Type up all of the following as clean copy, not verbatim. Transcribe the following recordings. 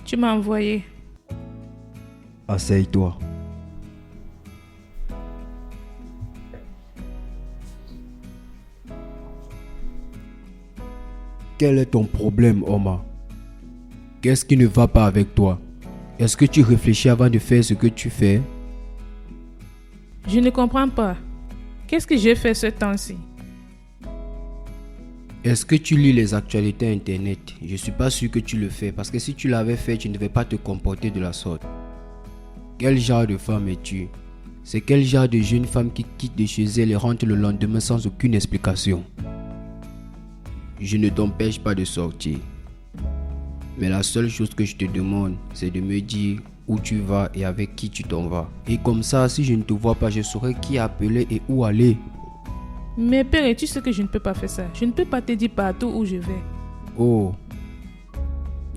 Tu m'as envoyé. Asseye-toi. Quel est ton problème, Omar? Qu'est-ce qui ne va pas avec toi? Est-ce que tu réfléchis avant de faire ce que tu fais? Je ne comprends pas. Qu'est-ce que j'ai fait ce temps-ci? Est-ce que tu lis les actualités internet? Je ne suis pas sûr que tu le fais parce que si tu l'avais fait, tu ne devais pas te comporter de la sorte. Quel genre de femme es-tu? C'est quel genre de jeune femme qui quitte de chez elle et rentre le lendemain sans aucune explication? Je ne t'empêche pas de sortir. Mais la seule chose que je te demande, c'est de me dire où tu vas et avec qui tu t'en vas. Et comme ça, si je ne te vois pas, je saurai qui appeler et où aller. Mais père, tu sais que je ne peux pas faire ça. Je ne peux pas te dire partout où je vais. Oh.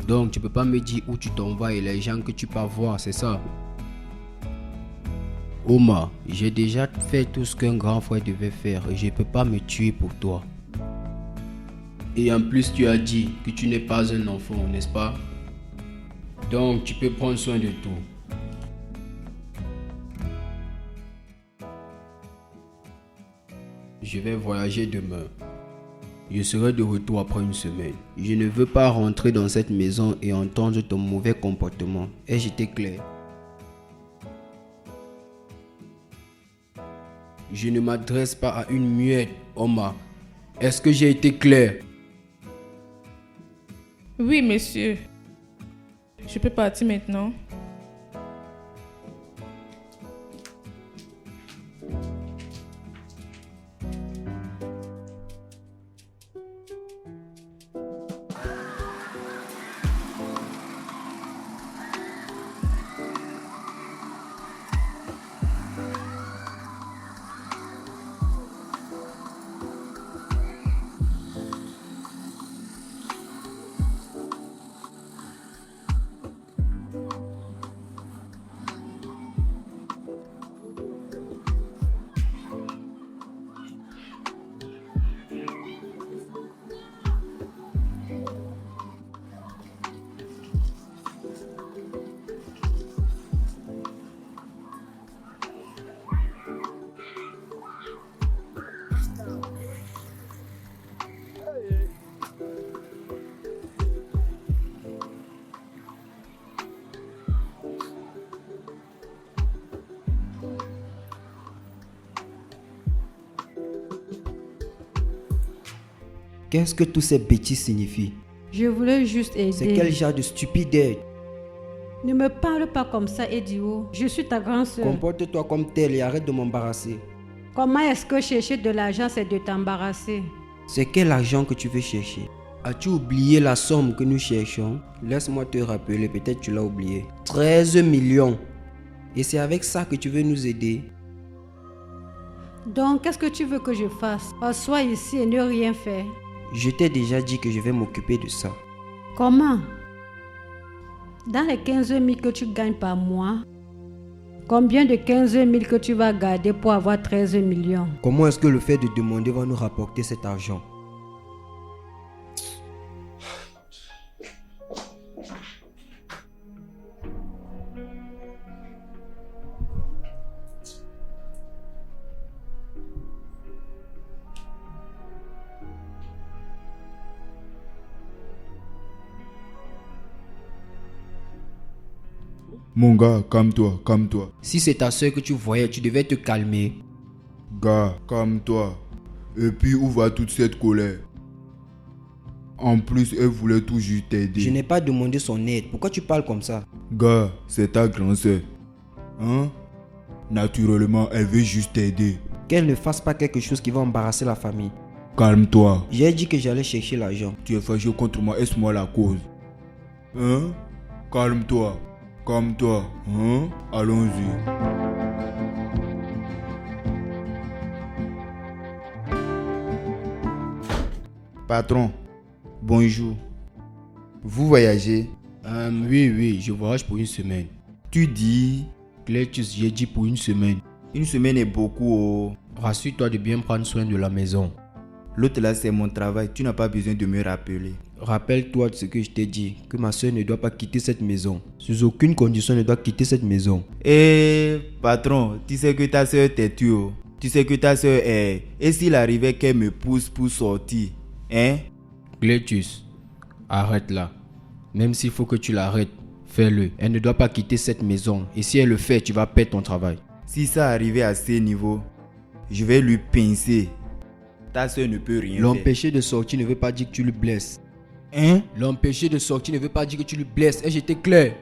Donc tu peux pas me dire où tu t'en vas et les gens que tu peux voir, c'est ça? Omar, j'ai déjà fait tout ce qu'un grand frère devait faire et je ne peux pas me tuer pour toi. Et en plus, tu as dit que tu n'es pas un enfant, n'est-ce pas? Donc, tu peux prendre soin de tout. Je vais voyager demain. Je serai de retour après une semaine. Je ne veux pas rentrer dans cette maison et entendre ton mauvais comportement. Ai-je été clair? Je ne m'adresse pas à une muette, Omar. Est-ce que j'ai été clair? Oui, monsieur. Je peux partir maintenant. Qu'est-ce que tous ces bêtises signifient? Je voulais juste aider. C'est quel genre de stupide aide? Ne me parle pas comme ça, Edio. Je suis ta grande sœur. Comporte-toi comme tel et arrête de m'embarrasser. Comment est-ce que chercher de l'argent, c'est de t'embarrasser? C'est quel argent que tu veux chercher? As-tu oublié la somme que nous cherchons? Laisse-moi te rappeler, peut-être tu l'as oublié. 13 millions. Et c'est avec ça que tu veux nous aider? Donc, qu'est-ce que tu veux que je fasse? Assois ici et ne rien faire. Je t'ai déjà dit que je vais m'occuper de ça. Comment? Dans les 15 000 que tu gagnes par mois, combien de 15 000 que tu vas garder pour avoir 13 millions? Comment est-ce que le fait de demander va nous rapporter cet argent? Mon gars, calme-toi, calme-toi. Si c'est ta soeur que tu voyais, tu devais te calmer. Gars, calme-toi. Et puis où va toute cette colère? En plus, elle voulait tout juste t'aider. Je n'ai pas demandé son aide. Pourquoi tu parles comme ça? Gars, c'est ta grand-sœur. Hein? Naturellement, elle veut juste t'aider. Qu'elle ne fasse pas quelque chose qui va embarrasser la famille. Calme-toi. J'ai dit que j'allais chercher l'argent. Tu es fâché contre moi, est-ce moi la cause? Hein? Calme-toi. Calme-toi. Hein? Allons-y. Patron, bonjour. Vous voyagez? Oui, je voyage pour une semaine. Tu dis? Clétus, j'ai dit pour une semaine. Une semaine est beaucoup. Oh. Rassure-toi de bien prendre soin de la maison. L'autre là, c'est mon travail. Tu n'as pas besoin de me rappeler. Rappelle-toi de ce que je t'ai dit, que ma soeur ne doit pas quitter cette maison. Sous aucune condition, elle ne doit quitter cette maison. Eh, patron, tu sais que ta soeur est têtue. Oh. Tu sais que ta soeur est... Et s'il arrivait qu'elle me pousse pour sortir, hein? Clétus, arrête là. Même s'il faut que tu l'arrêtes, fais-le. Elle ne doit pas quitter cette maison. Et si elle le fait, tu vas perdre ton travail. Si ça arrivait à ce niveau, je vais lui pincer. Ta soeur ne peut rien faire. L'empêcher de sortir ne veut pas dire que tu le blesses. Hein? L'empêcher de sortir ne veut pas dire que tu le blesses. Est-ce que j'étais clair?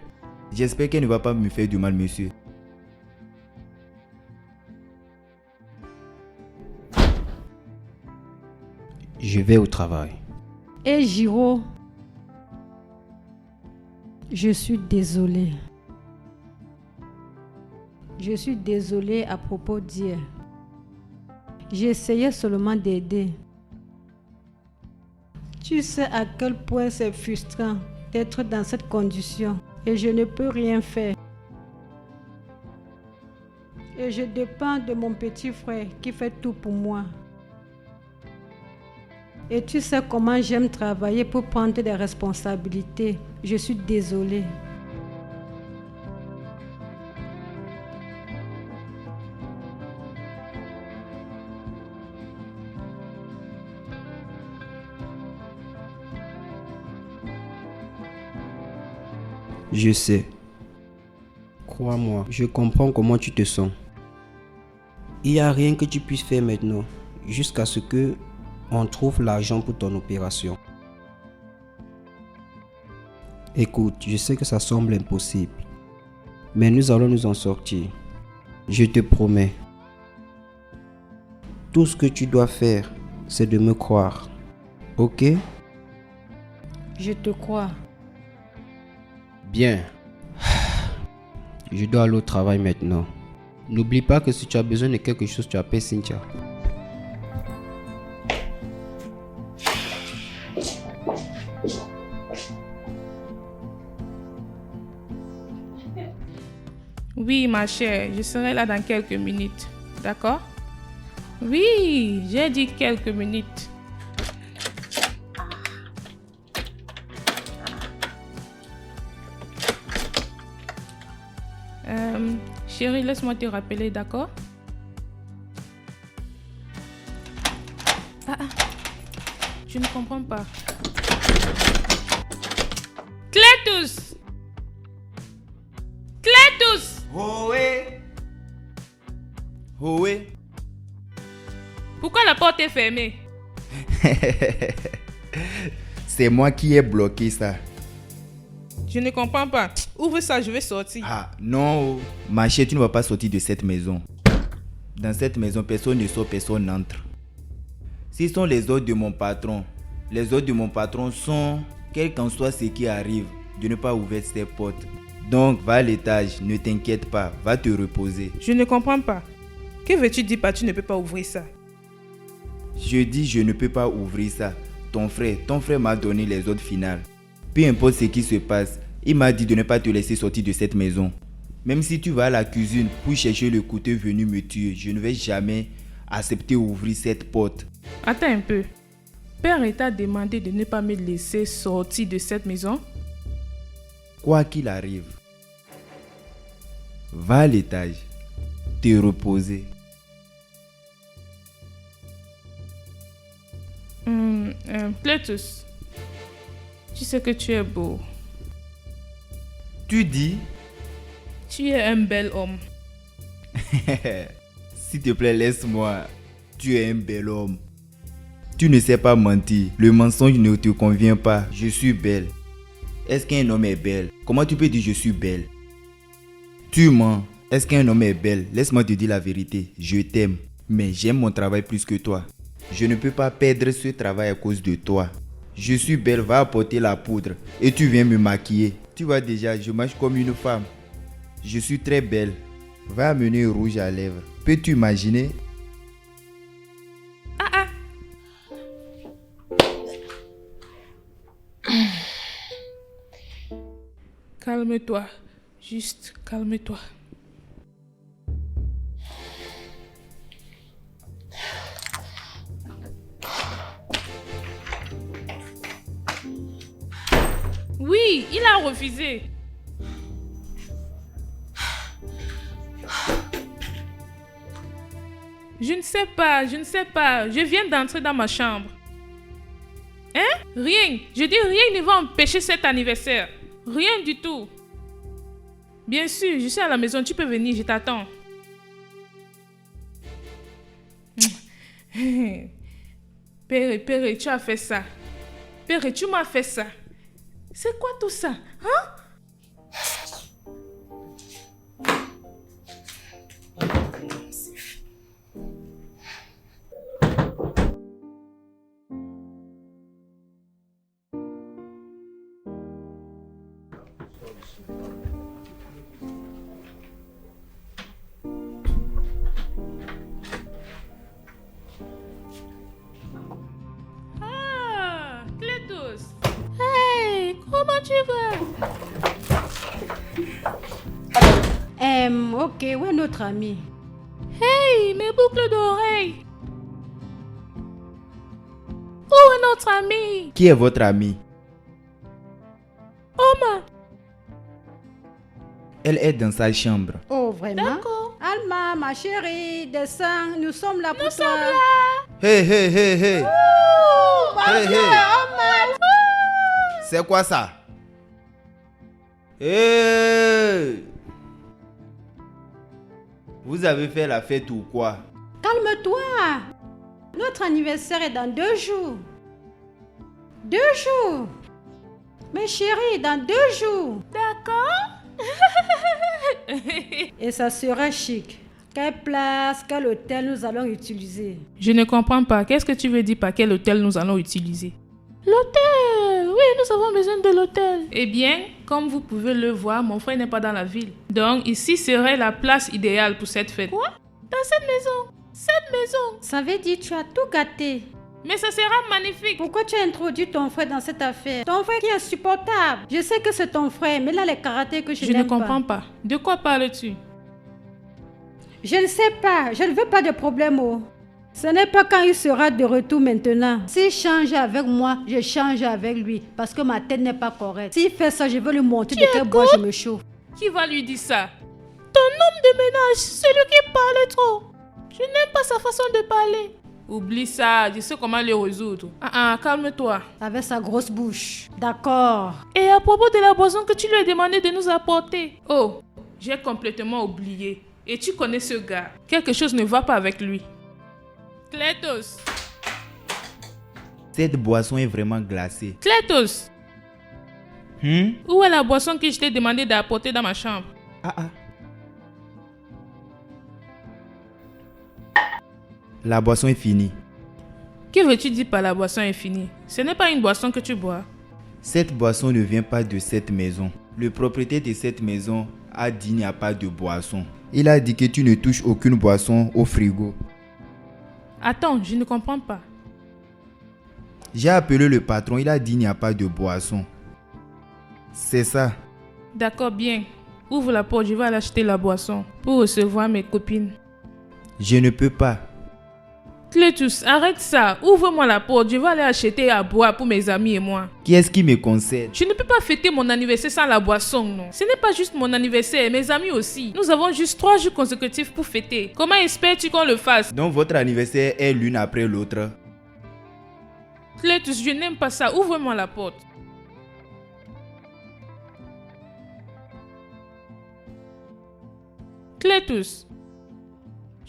J'espère qu'elle ne va pas me faire du mal, monsieur. Je vais au travail. Et Giro, je suis désolée. Je suis désolée à propos d'hier. J'essayais seulement d'aider. Tu sais à quel point c'est frustrant d'être dans cette condition et je ne peux rien faire. Et je dépends de mon petit frère qui fait tout pour moi. Et tu sais comment j'aime travailler pour prendre des responsabilités. Je suis désolée. Je sais. Crois-moi, je comprends comment tu te sens. Il n'y a rien que tu puisses faire maintenant, jusqu'à ce que on trouve l'argent pour ton opération. Écoute, je sais que ça semble impossible, mais nous allons nous en sortir. Je te promets. Tout ce que tu dois faire, c'est de me croire. Ok? Je te crois. Bien. Je dois aller au travail maintenant. N'oublie pas que si tu as besoin de quelque chose, tu appelles Cynthia. Oui, ma chère, je serai là dans quelques minutes. D'accord? Oui, j'ai dit quelques minutes. Chérie, laisse-moi te rappeler, d'accord? Je ne comprends pas. Clétus! Clétus! Ohé! Ohé! Pourquoi la porte est fermée? C'est moi qui ai bloqué ça. Je ne comprends pas. Ouvre ça, je vais sortir. Ah, non. Ma chère, tu ne vas pas sortir de cette maison. Dans cette maison, personne ne sort, personne n'entre. Ce sont les ordres de mon patron. Les ordres de mon patron sont, quel qu'en soit ce qui arrive, de ne pas ouvrir ces portes. Donc, va à l'étage, ne t'inquiète pas, va te reposer. Je ne comprends pas. Que veux-tu dire par tu ne peux pas ouvrir ça? Je dis je ne peux pas ouvrir ça. Ton frère m'a donné les ordres finales. Peu importe ce qui se passe, il m'a dit de ne pas te laisser sortir de cette maison. Même si tu vas à la cuisine pour chercher le couteau venu me tuer, je ne vais jamais accepter d'ouvrir cette porte. Attends un peu. Père t'a demandé de ne pas me laisser sortir de cette maison? Quoi qu'il arrive, va à l'étage, te reposer. Clétus, tu sais que tu es beau. Tu dis? Tu es un bel homme. S'il te plaît, laisse-moi. Tu es un bel homme. Tu ne sais pas mentir. Le mensonge ne te convient pas. Je suis belle. Est-ce qu'un homme est belle? Comment tu peux dire je suis belle? Tu mens. Est-ce qu'un homme est belle? Laisse-moi te dire la vérité. Je t'aime. Mais j'aime mon travail plus que toi. Je ne peux pas perdre ce travail à cause de toi. Je suis belle, va apporter la poudre. Et tu viens me maquiller. Tu vois déjà, je marche comme une femme. Je suis très belle. Va amener rouge à lèvres. Peux-tu imaginer? Calme-toi. Juste calme-toi. Oui, il a refusé. Je ne sais pas. Je viens d'entrer dans ma chambre. Hein? Rien. Je dis rien ne va empêcher cet anniversaire. Rien du tout. Bien sûr, je suis à la maison. Tu peux venir, je t'attends. Père, tu as fait ça. Père, tu m'as fait ça. C'est quoi tout ça? Hein? Clétus. Hey, comment tu vas? Ok, où est notre ami? Hey, mes boucles d'oreilles. Où est notre ami? Qui est votre ami? Oma. Elle est dans sa chambre. Oh, vraiment? D'accord. Alma, ma chérie, descends, nous sommes là pour Nous toi. sommes là. Hey, hey, hey, hey. Hey, hey. C'est quoi ça? Hey! Vous avez fait la fête ou quoi? Calme-toi. Notre anniversaire est dans 2 jours. 2 jours. Mais chérie, dans 2 jours. D'accord. Et ça sera chic. Quelle place, quel hôtel nous allons utiliser? Je ne comprends pas. Qu'est-ce que tu veux dire par quel hôtel nous allons utiliser? L'hôtel! Oui, nous avons besoin de l'hôtel. Eh bien, comme vous pouvez le voir, mon frère n'est pas dans la ville. Donc, ici serait la place idéale pour cette fête. Quoi? Dans cette maison? Cette maison? Ça veut dire que tu as tout gâté. Mais ça sera magnifique. Pourquoi tu as introduit ton frère dans cette affaire? Ton frère qui est insupportable. Je sais que c'est ton frère, mais il a les caractères que je Je ne n'aime pas. comprends pas. De quoi parles-tu? Je ne sais pas. Je ne veux pas de problème. Oh. Ce n'est pas quand il sera de retour maintenant. S'il change avec moi, je change avec lui. Parce que ma tête n'est pas correcte. S'il fait ça, je vais lui montrer de quel bois je me chauffe. Qui va lui dire ça? Ton homme de ménage, celui qui parle trop. Je n'aime pas sa façon de parler. Oublie ça, je sais comment le résoudre. Calme-toi. Avec sa grosse bouche. D'accord. Et à propos de la boisson que tu lui as demandé de nous apporter. Oh, j'ai complètement oublié. Et tu connais ce gars. Quelque chose ne va pas avec lui. Clétus. Cette boisson est vraiment glacée. Clétus. Où est la boisson que je t'ai demandé d'apporter dans ma chambre? La boisson est finie. Que veux-tu dire par la boisson est finie? Ce n'est pas une boisson que tu bois. Cette boisson ne vient pas de cette maison. Le propriétaire de cette maison a dit qu'il n'y a pas de boisson. Il a dit que tu ne touches aucune boisson au frigo. Attends, je ne comprends pas. J'ai appelé le patron, il a dit qu'il n'y a pas de boisson. C'est ça. D'accord, bien. Ouvre la porte, je vais aller acheter la boisson pour recevoir mes copines. Je ne peux pas. Clétus, arrête ça. Ouvre-moi la porte, je vais aller acheter à boire pour mes amis et moi. Qui est-ce qui me concerne? Je ne peux pas fêter mon anniversaire sans la boisson, non. Ce n'est pas juste mon anniversaire, mes amis aussi. Nous avons juste 3 jours consécutifs pour fêter. Comment espères-tu qu'on le fasse? Donc votre anniversaire est l'une après l'autre. Clétus, je n'aime pas ça. Ouvre-moi la porte. Clétus,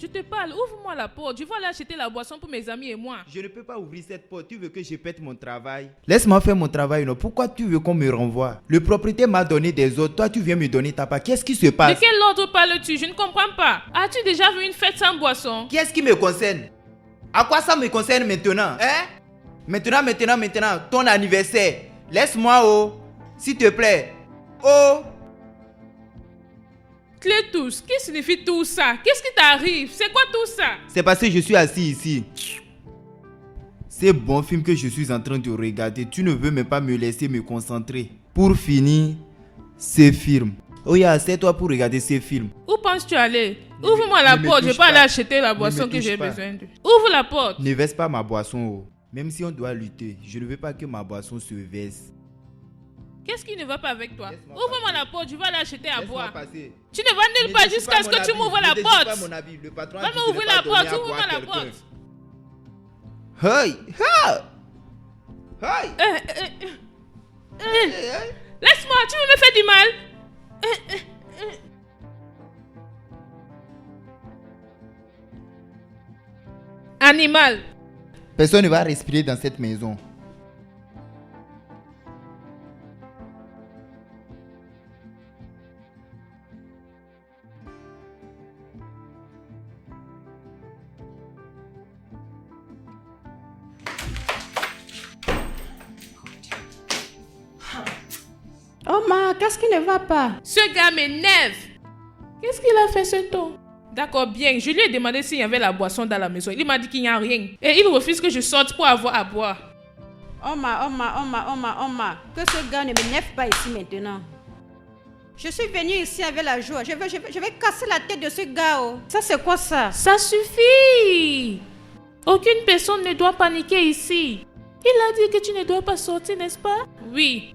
je te parle, ouvre-moi la porte. Je vais aller acheter la boisson pour mes amis et moi. Je ne peux pas ouvrir cette porte. Tu veux que je pète mon travail? Laisse-moi faire mon travail, non? Pourquoi tu veux qu'on me renvoie? Le propriétaire m'a donné des ordres. Toi, tu viens me donner ta part. Qu'est-ce qui se passe? De quel ordre parles-tu? Je ne comprends pas. As-tu déjà vu une fête sans boisson? Qu'est-ce qui me concerne? À quoi ça me concerne maintenant? Hein? Maintenant, ton anniversaire. Laisse-moi, oh. S'il te plaît. Oh. Clétus, qu'est-ce que signifie tout ça? Qu'est-ce qui t'arrive? C'est quoi tout ça? C'est parce que je suis assis ici. C'est bon film que je suis en train de regarder. Tu ne veux même pas me laisser me concentrer. Pour finir, ce film. Oh yeah, assieds-toi pour regarder ce film. Où penses-tu aller? Ouvre-moi la porte, je peux aller acheter la boisson que j'ai besoin de. Ouvre la porte. Ne verse pas ma boisson, oh. Même si on doit lutter, je ne veux pas que ma boisson se verse. Qu'est-ce qui ne va pas avec toi? Laisse-moi Ouvre-moi passer. la porte, je vais aller acheter à Laisse-moi boire. passer. Tu ne vas nulle Ne part déchire jusqu'à pas ce mon que tu habit. m'ouvres la Ne déchire pas porte. mon habit. Le patron a Va dit de me ne ouvrir pas la donner porte, à boire ouvre-moi la quelqu'un. porte. Hey! Ha! Hey! Laisse-moi, tu veux me faire du mal? Animal. Personne ne va respirer dans cette maison. Omar, qu'est-ce qui ne va pas? Ce gars m'énerve. Qu'est-ce qu'il a fait ce ton? D'accord, bien. Je lui ai demandé s'il y avait la boisson dans la maison. Il m'a dit qu'il n'y a rien. Et il refuse que je sorte pour avoir à boire. Omar, que ce gars ne m'énerve pas ici maintenant. Je suis venue ici avec la joie. Je vais casser la tête de ce gars. Oh. Ça, c'est quoi ça? Ça suffit. Aucune personne ne doit paniquer ici. Il a dit que tu ne dois pas sortir, n'est-ce pas? Oui.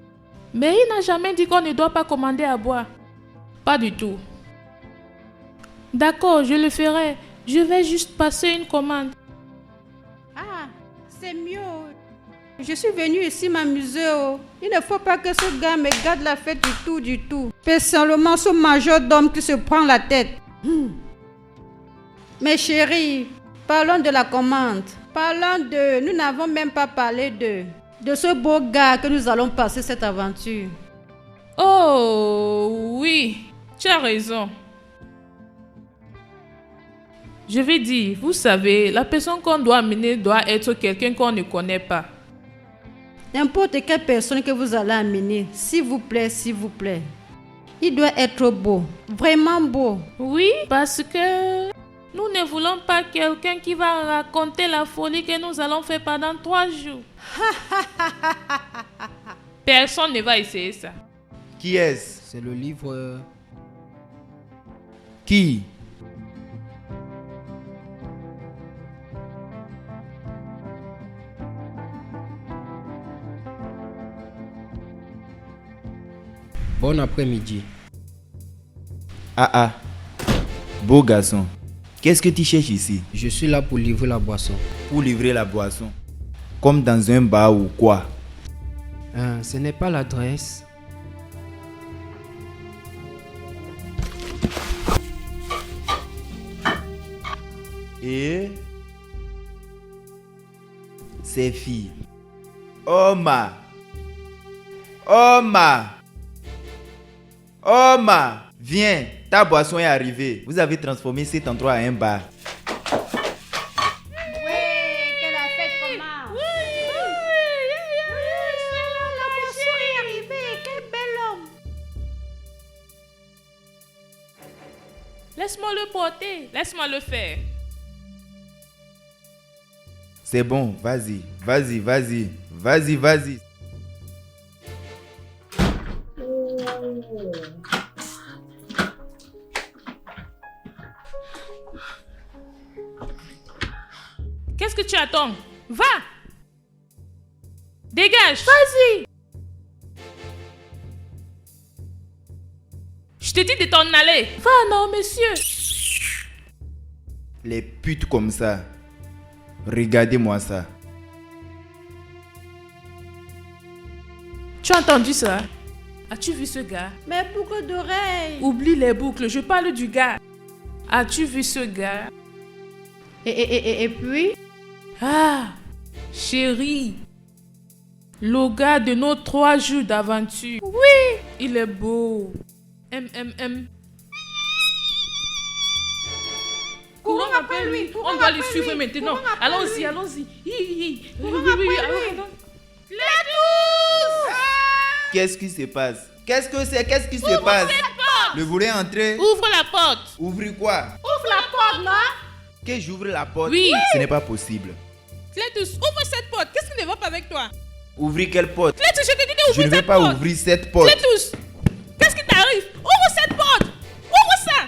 Mais il n'a jamais dit qu'on ne doit pas commander à boire. Pas du tout. D'accord, je le ferai. Je vais juste passer une commande. Ah, c'est mieux. Je suis venue ici m'amuser. Oh. Il ne faut pas que ce gars me garde la fête du tout. Personnellement, ce majordome qui se prend la tête. Mes chéris, parlons de la commande. Parlons de... Nous n'avons même pas parlé de ce beau gars que nous allons passer cette aventure. Oh, oui. Tu as raison. Je vais dire, vous savez, la personne qu'on doit amener doit être quelqu'un qu'on ne connaît pas. N'importe quelle personne que vous allez amener, s'il vous plaît. Il doit être beau, vraiment beau. Oui, parce que nous ne voulons pas quelqu'un qui va raconter la folie que nous allons faire pendant 3 jours. Personne ne va essayer ça. Qui est-ce? C'est le livre... Qui? Bon après-midi. Ah. Beau garçon. Qu'est-ce que tu cherches ici? Je suis là pour livrer la boisson. Pour livrer la boisson. Comme dans un bar ou quoi? Ce n'est pas l'adresse. Et... Ces filles. Omar. Viens, ta boisson est arrivée. Vous avez transformé cet endroit en un bar. Oui, que la fête commence. La boisson est arrivée. Quel bel homme. Laisse-moi le porter. Laisse-moi le faire. C'est bon, vas-y. Qu'est-ce que tu attends? Va! Dégage! Vas-y! Je te dis de t'en aller. Va, non, monsieur. Les putes comme ça. Regardez-moi ça. Tu as entendu ça? As-tu vu ce gars? Mais boucle d'oreilles. Oublie les boucles, je parle du gars. As-tu vu ce gars? Et puis? Ah, chérie. Le gars de nos 3 jours d'aventure. Oui, il est beau. Courons après lui. On doit le suivre maintenant. Allons-y. Oui, allons. Les tous! Qu'est-ce qui se passe? Qu'est-ce qui se passe? Le voulez entrer? Ouvre la porte. Ouvrir quoi? Ouvre la porte, non? Que j'ouvre la porte? Oui. Ce n'est pas possible. Clétus, ouvre cette porte. Qu'est-ce qui ne va pas avec toi? Ouvrir quelle porte? Clétus, je te dis Je d'ouvrir ne vais cette pas porte. ouvrir cette porte. Clétus, qu'est-ce qui t'arrive? Ouvre cette porte. Ouvre ça.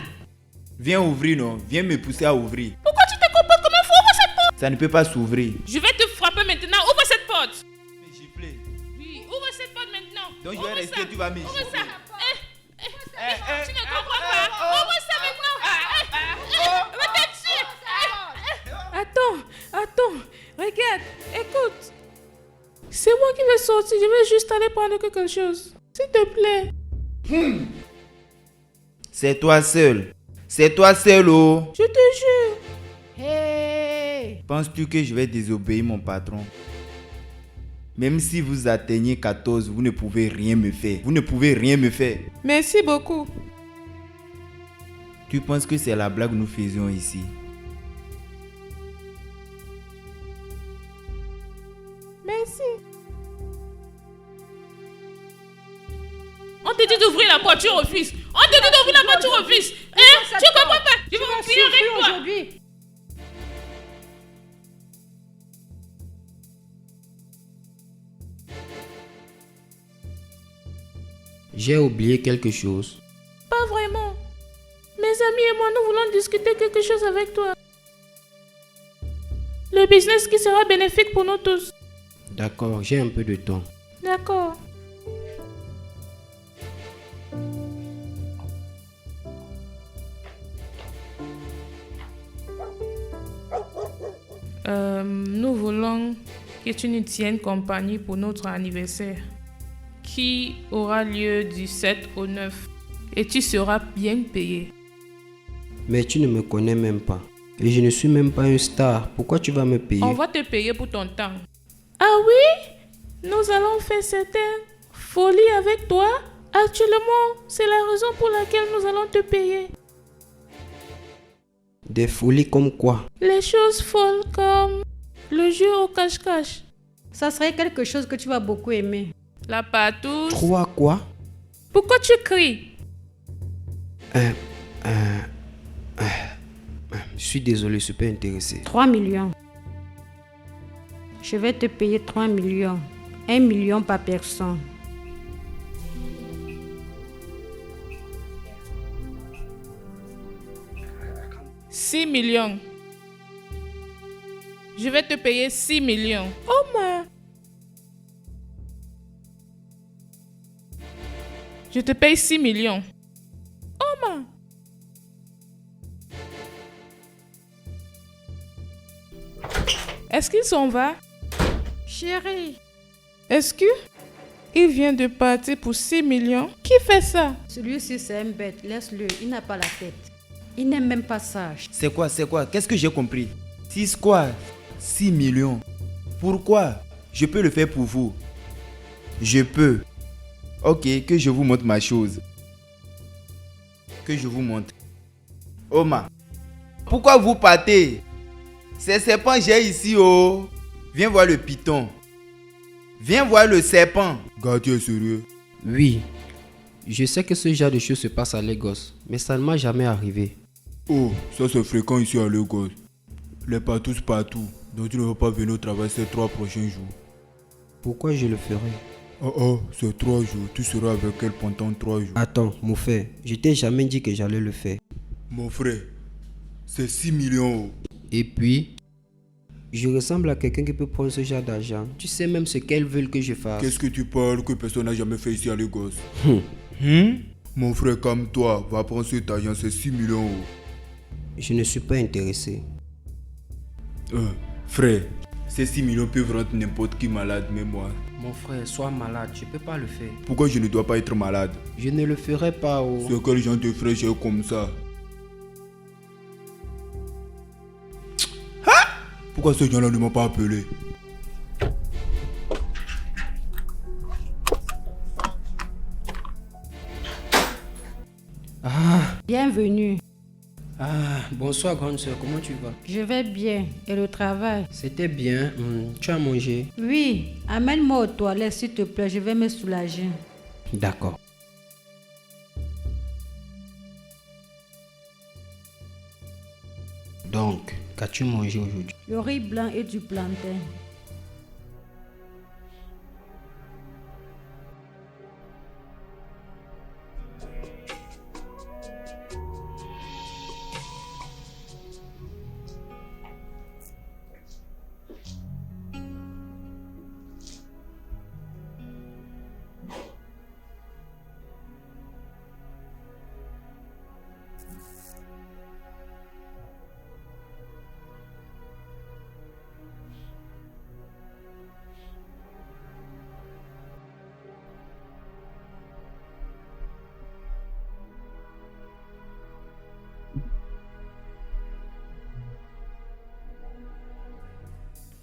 Viens ouvrir, non? Viens me pousser à ouvrir. Pourquoi tu te comportes comme un fou? Ouvre cette porte. Ça ne peut pas s'ouvrir. Je vais te frapper maintenant. Ouvre cette porte. Me gifler. Oui, ouvre cette porte maintenant. Donc je vais rester, tu vas me Ouvre gifler. ça. Tu ne comprends pas. Ouvre ça maintenant. Va te tuer. Attends. Regarde, écoute. C'est moi qui vais sortir. Je vais juste aller prendre quelque chose. S'il te plaît. C'est toi seul. C'est toi seul, oh. Je te jure. Hey! Penses-tu que je vais désobéir mon patron? Même si vous atteignez 14, vous ne pouvez rien me faire. Vous ne pouvez rien me faire. Merci beaucoup. Tu penses que c'est la blague que nous faisions ici? Merci. On te dit d'ouvrir la porte, tu refuses. On te dit d'ouvrir la porte, tu refuses. Hein? Tu comprends pas? Je vais Tu vas m'enfuir avec souffrir toi. aujourd'hui. J'ai oublié quelque chose. Pas vraiment. Mes amis et moi, nous voulons discuter quelque chose avec toi. Le business qui sera bénéfique pour nous tous. D'accord, j'ai un peu de temps. D'accord. Nous voulons que tu nous tiennes compagnie pour notre anniversaire qui aura lieu du 7 au 9 et tu seras bien payé. Mais tu ne me connais même pas. Et je ne suis même pas une star. Pourquoi tu vas me payer? On va te payer pour ton temps. Ah oui? Nous allons faire certaines folies avec toi. Actuellement, c'est la raison pour laquelle nous allons te payer. Des folies comme quoi? Les choses folles comme le jeu au cache-cache, Ça serait quelque chose que tu vas beaucoup aimer. la patouche. 3 quoi? Pourquoi tu cries? Je suis désolé, je suis pas intéressé. 3 millions. Je vais te payer 3 millions. 1 million par personne. « 6 millions. Je vais te payer 6 millions. Oh ma! Je te paye 6 millions. Oh ma! Est-ce qu'il s'en va? Chérie, Est-ce que il vient de partir pour 6 millions? Qui fait ça? celui-ci c'est un bête. Laisse-le, il n'a pas la tête. Il n'est même pas sage. C'est quoi? Qu'est-ce que j'ai compris? 6 quoi? 6 millions. Pourquoi? Je peux le faire pour vous. Je peux. Ok, que je vous montre ma chose. Que je vous montre. Oma, pourquoi vous partez? C'est serpent j'ai ici, oh. Viens voir le python. Viens voir le serpent. Gars, tu es sérieux? Oui, je sais que ce genre de choses se passe à Lagos, mais ça ne m'a jamais arrivé. Oh, ça c'est fréquent ici à Lagos. Les patous partout. Donc tu ne vas pas venir au travail ces 3 prochains jours. Pourquoi je le ferais? Oh, c'est 3 jours. Tu seras avec elle pendant 3 jours. Attends, mon frère, je t'ai jamais dit que j'allais le faire. Mon frère, c'est 6 millions. Et puis, je ressemble à quelqu'un qui peut prendre ce genre d'argent. Tu sais même ce qu'elles veulent que je fasse. Qu'est-ce que tu parles que personne n'a jamais fait ici à Lagos? Mon frère, comme toi, va prendre cet argent, c'est 6 millions. Je ne suis pas intéressé. Frère, ces 6 millions peuvent rendre n'importe qui malade, même moi. Mon frère, sois malade, je peux pas le faire. Pourquoi je ne dois pas être malade? Je ne le ferai pas, oh. C'est quel genre de frère j'ai comme ça? Pourquoi ces gens-là ne m'ont pas appelé? Bienvenue. Bonsoir, grande soeur, comment tu vas? Je vais bien. Et le travail? C'était bien. Tu as mangé? Oui, amène-moi aux toilettes s'il te plaît. Je vais me soulager. D'accord. Donc, qu'as-tu mangé aujourd'hui? Le riz blanc et du plantain.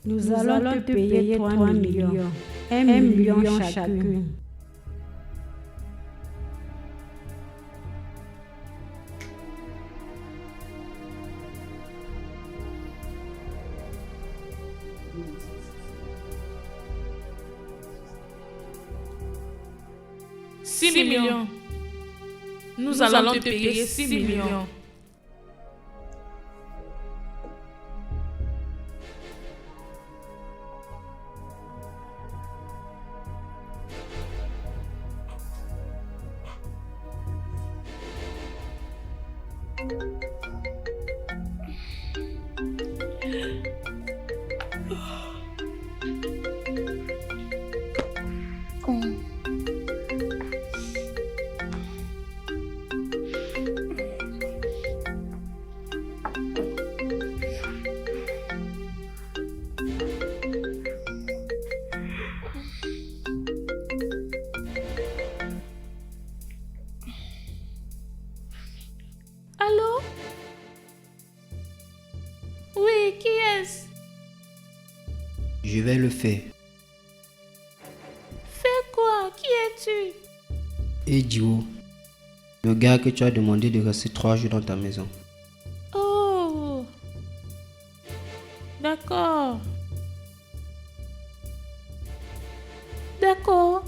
Nous allons te payer 3 millions. 1 million chacune. « 6 millions. Nous allons te payer 6 millions. Allô? Oui, qui est-ce? Je vais le faire. Fais quoi? Qui es-tu? Et Dio, le gars que tu as demandé de rester 3 jours dans ta maison. Oh, d'accord. D'accord.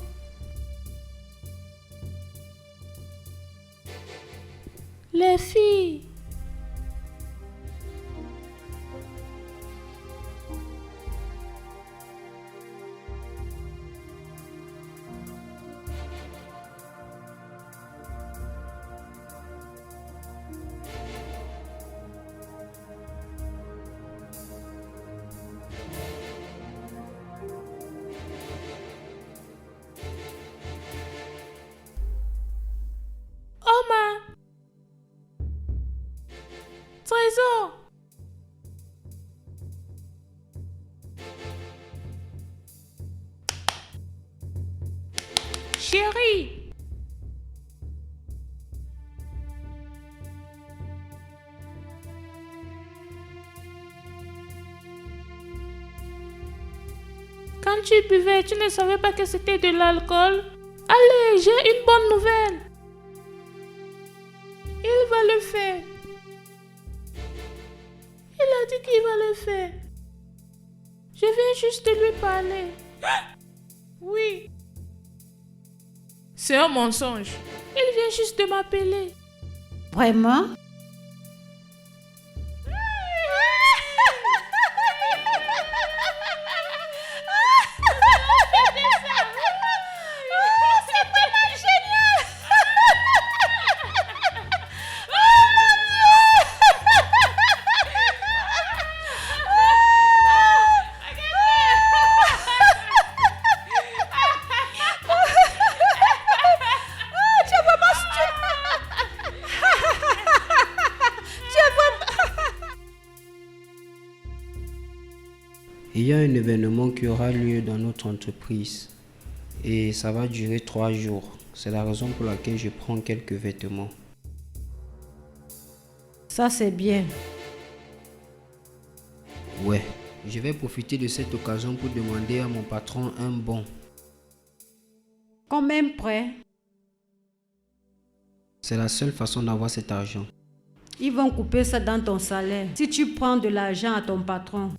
Les filles. Oma. Trésor. Chérie. Quand tu buvais, tu ne savais pas que c'était de l'alcool? Allez, j'ai une bonne nouvelle. Il va le faire. Il a dit qu'il va le faire. Je viens juste de lui parler. Oui. C'est un mensonge. Il vient juste de m'appeler. Vraiment? Il y a un événement qui aura lieu dans notre entreprise et ça va durer 3 jours. C'est la raison pour laquelle je prends quelques vêtements. Ça, c'est bien. Ouais, je vais profiter de cette occasion pour demander à mon patron un bon. Combien près? C'est la seule façon d'avoir cet argent. Ils vont couper ça dans ton salaire. Si tu prends de l'argent à ton patron.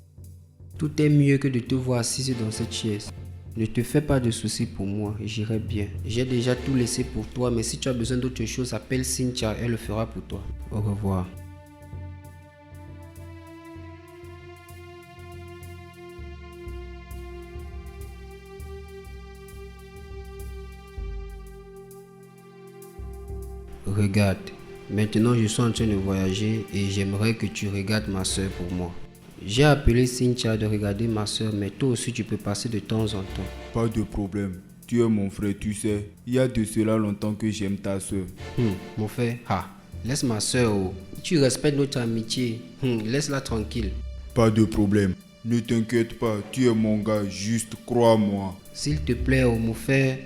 Tout est mieux que de te voir assise dans cette chaise. Ne te fais pas de soucis pour moi, j'irai bien. J'ai déjà tout laissé pour toi, mais si tu as besoin d'autre chose, appelle Cynthia, elle le fera pour toi. Au revoir. Regarde, maintenant je suis en train de voyager et j'aimerais que tu regardes ma soeur pour moi. J'ai appelé Cynthia de regarder ma soeur, mais toi aussi tu peux passer de temps en temps. Pas de problème. Tu es mon frère, tu sais. Il y a de cela longtemps que j'aime ta soeur. Mon frère, laisse ma soeur. Tu respectes notre amitié. Laisse-la tranquille. Pas de problème. Ne t'inquiète pas, tu es mon gars, juste crois-moi. S'il te plaît, mon frère.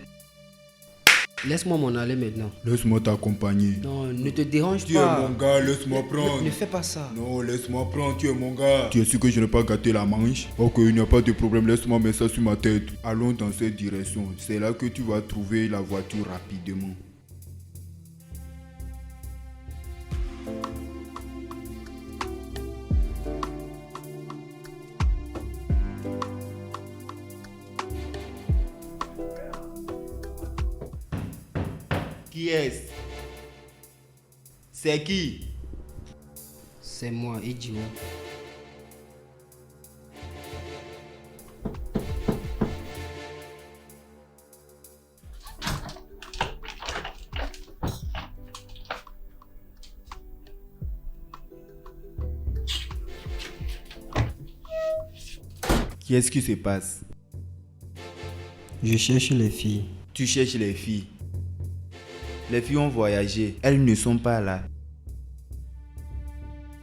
Laisse-moi m'en aller maintenant. Laisse-moi t'accompagner. Non, ne te dérange Tu pas. es mon gars, laisse-moi prendre. Ne fais pas ça. Non, laisse-moi prendre, tu es mon gars. Tu es sûr que je n'ai pas gâté la manche? Ok, il n'y a pas de problème, laisse-moi mettre ça sur ma tête. Allons dans cette direction. C'est là que tu vas trouver la voiture rapidement. Qui est-ce? C'est qui? C'est moi, Idio. Qu'est-ce qui se passe? Je cherche les filles. Tu cherches les filles. Les filles ont voyagé. Elles ne sont pas là.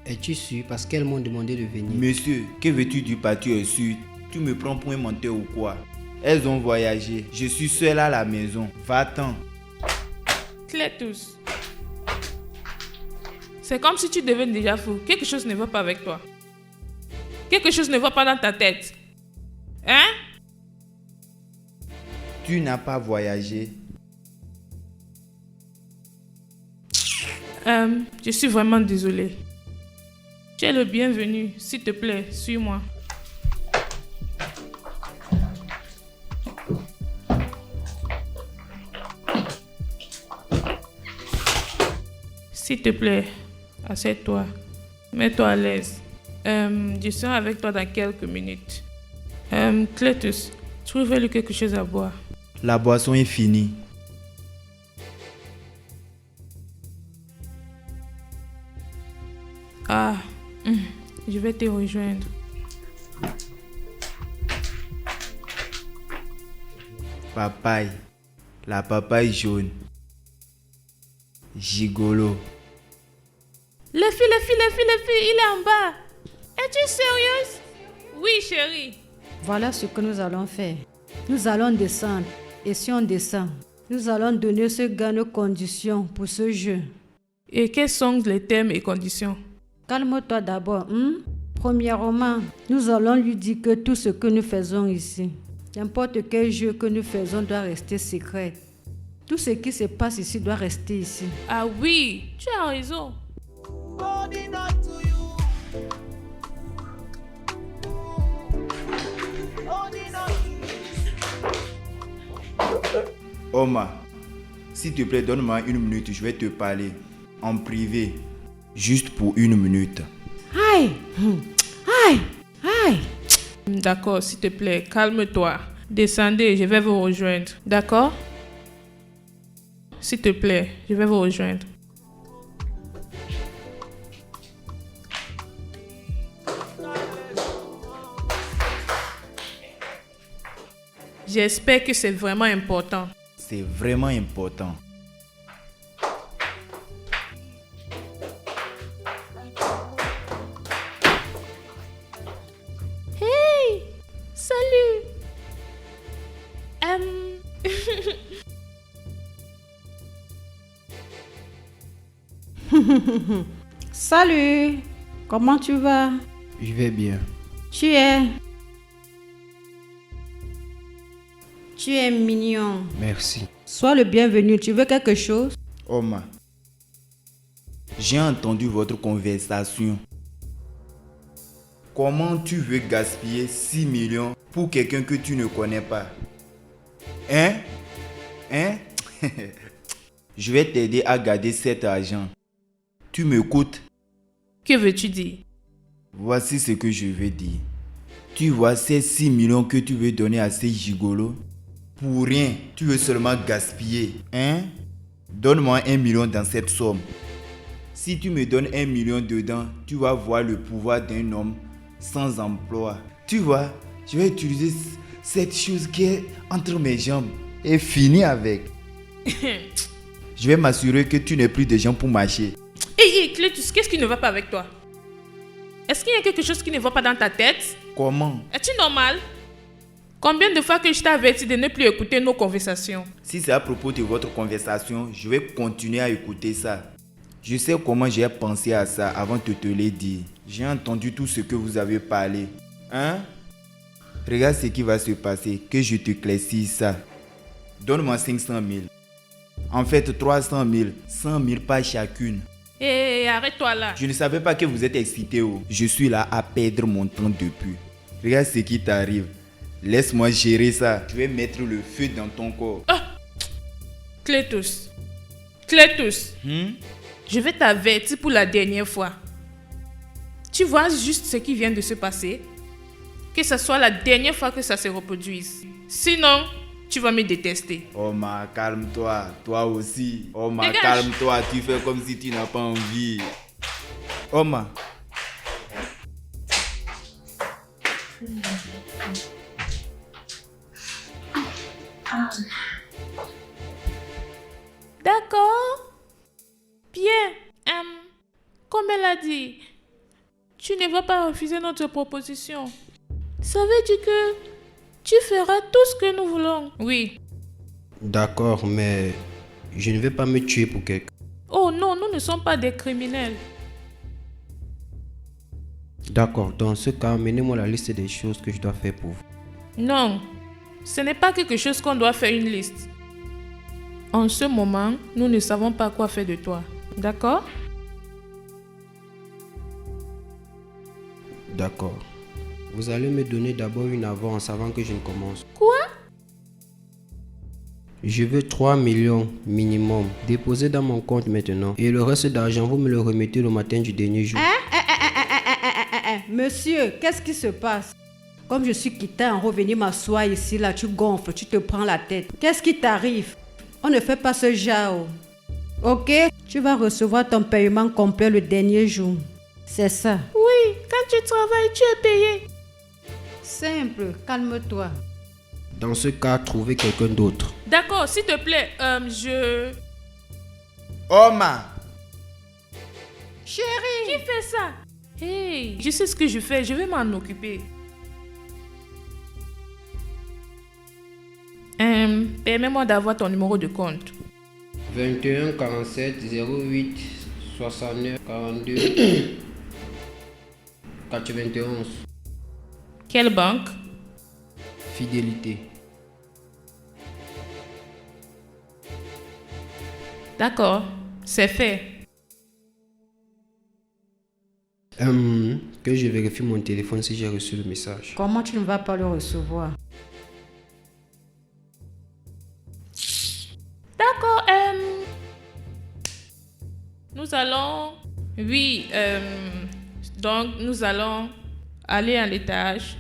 Es-tu sûr? Parce qu'elles m'ont demandé de venir. Monsieur, que veux-tu dire par tu es sûr? Tu me prends pour un menteur ou quoi? Elles ont voyagé. Je suis seul à la maison. Va-t'en. Cletus. C'est comme si tu devenais déjà fou. Quelque chose ne va pas avec toi. Quelque chose ne va pas dans ta tête. Hein? Tu n'as pas voyagé. Je suis vraiment désolée. Tu es le bienvenu. S'il te plaît, suis-moi. S'il te plaît, assieds-toi. Mets-toi à l'aise. Je serai avec toi dans quelques minutes. Cletus, trouvez-lui quelque chose à boire. La boisson est finie. Ah, je vais te rejoindre. Papaye. La papaye jaune. Gigolo. Les filles, il est en bas. Es-tu sérieuse? Oui, chérie. Voilà ce que nous allons faire. Nous allons descendre. Et si on descend, nous allons donner ce gars nos conditions pour ce jeu. Et quels sont les termes et conditions? Calme-toi d'abord. Premièrement, nous allons lui dire que tout ce que nous faisons ici, n'importe quel jeu que nous faisons doit rester secret. Tout ce qui se passe ici doit rester ici. Ah oui, tu as raison. Oma, s'il te plaît, donne-moi 1 minute, je vais te parler. En privé. Juste pour 1 minute. Aïe! Aïe! Aïe! D'accord, s'il te plaît, calme-toi. Descendez, je vais vous rejoindre. D'accord? S'il te plaît, je vais vous rejoindre. J'espère que c'est vraiment important. C'est vraiment important. Hey! Salut! Salut! Comment tu vas? Je vais bien. Tu es mignon. Merci. Sois le bienvenu. Tu veux quelque chose? Oma, j'ai entendu votre conversation. Comment tu veux gaspiller 6 millions pour quelqu'un que tu ne connais pas? Hein? Je vais t'aider à garder cet argent. Tu m'écoutes? Que veux-tu dire? Voici ce que je veux dire. Tu vois ces 6 millions que tu veux donner à ces gigolos? Pour rien, tu veux seulement gaspiller. Hein? Donne-moi 1 million dans cette somme. Si tu me donnes 1 million dedans, tu vas voir le pouvoir d'un homme sans emploi. Tu vois, je vais utiliser cette chose qui est entre mes jambes et finir avec. Je vais m'assurer que tu n'aies plus de gens pour marcher. Hey, Cletus, qu'est-ce qui ne va pas avec toi? Est-ce qu'il y a quelque chose qui ne va pas dans ta tête? Comment? Es-tu normal? Combien de fois que je t'ai averti de ne plus écouter nos conversations? Si c'est à propos de votre conversation, je vais continuer à écouter ça. Je sais comment j'ai pensé à ça avant de te le dire. J'ai entendu tout ce que vous avez parlé. Hein? Regarde ce qui va se passer, que je te claircisse ça. Donne-moi 500 000. En fait, 300 000, 100 000 par chacune. Hé, arrête-toi là. Je ne savais pas que vous êtes excité. Oh. Je suis là à perdre mon temps depuis. Regarde ce qui t'arrive. Laisse-moi gérer ça. Je vais mettre le feu dans ton corps. Clétus, je vais t'avertir pour la dernière fois. Tu vois juste ce qui vient de se passer? Que ce soit la dernière fois que ça se reproduise. Sinon, tu vas me détester. Oma, calme-toi. Toi aussi. Oma, Dégage. calme-toi. Tu fais comme si tu n'as pas envie. Oma. D'accord. Bien. Comme elle a dit, tu ne vas pas refuser notre proposition. Ça veut dire que tu feras tout ce que nous voulons. Oui. D'accord, mais je ne vais pas me tuer pour quelqu'un. Oh non, nous ne sommes pas des criminels. D'accord, dans ce cas, amenez-moi la liste des choses que je dois faire pour vous. Non, ce n'est pas quelque chose qu'on doit faire une liste. En ce moment, nous ne savons pas quoi faire de toi. D'accord? D'accord. Vous allez me donner d'abord une avance avant que je ne commence. Quoi? Je veux 3 millions minimum déposés dans mon compte maintenant. Et le reste d'argent, vous me le remettez le matin du dernier jour. Monsieur, qu'est-ce qui se passe? Comme je suis quitté en revenir m'asseoir ici, là, tu gonfles, tu te prends la tête. Qu'est-ce qui t'arrive? On ne fait pas ce genre. Ok? Tu vas recevoir ton paiement complet le dernier jour. C'est ça. Oui, quand tu travailles, tu es payé. Simple, calme-toi. Dans ce cas, trouvez quelqu'un d'autre. D'accord, s'il te plaît, Oma. Chérie! Qui fait ça? Hey, je sais ce que je fais, je vais m'en occuper. Permets-moi d'avoir ton numéro de compte. 21 47 08 69 42 91. Quelle banque? Fidélité. D'accord, c'est fait. Que je vérifie mon téléphone si j'ai reçu le message. Comment tu ne vas pas le recevoir? D'accord, nous allons... Oui, donc nous allons aller à l'étage,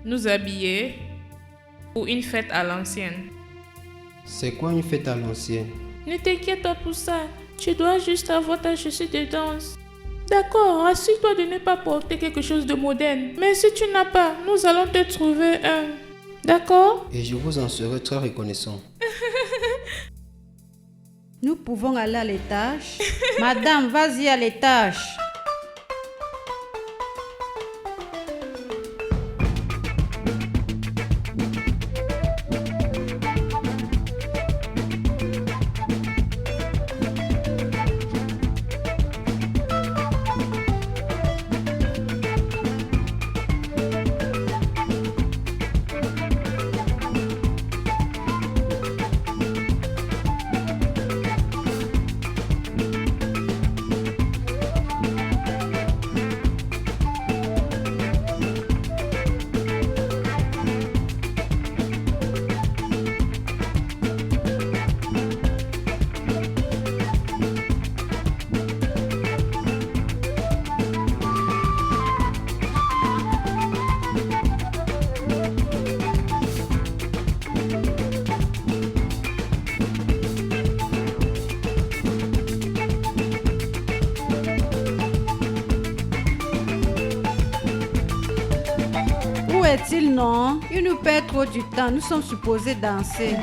nous habiller pour une fête à l'ancienne. C'est quoi une fête à l'ancienne? Ne t'inquiète pas pour ça, tu dois juste avoir ta chaussure de danse. D'accord, assure-toi de ne pas porter quelque chose de moderne. Mais si tu n'as pas, nous allons te trouver un. D'accord? Et je vous en serai très reconnaissant. Nous pouvons aller à l'étage. Madame, vas-y à l'étage. Où est-il, non? Il nous perd trop du temps. Nous sommes supposés danser.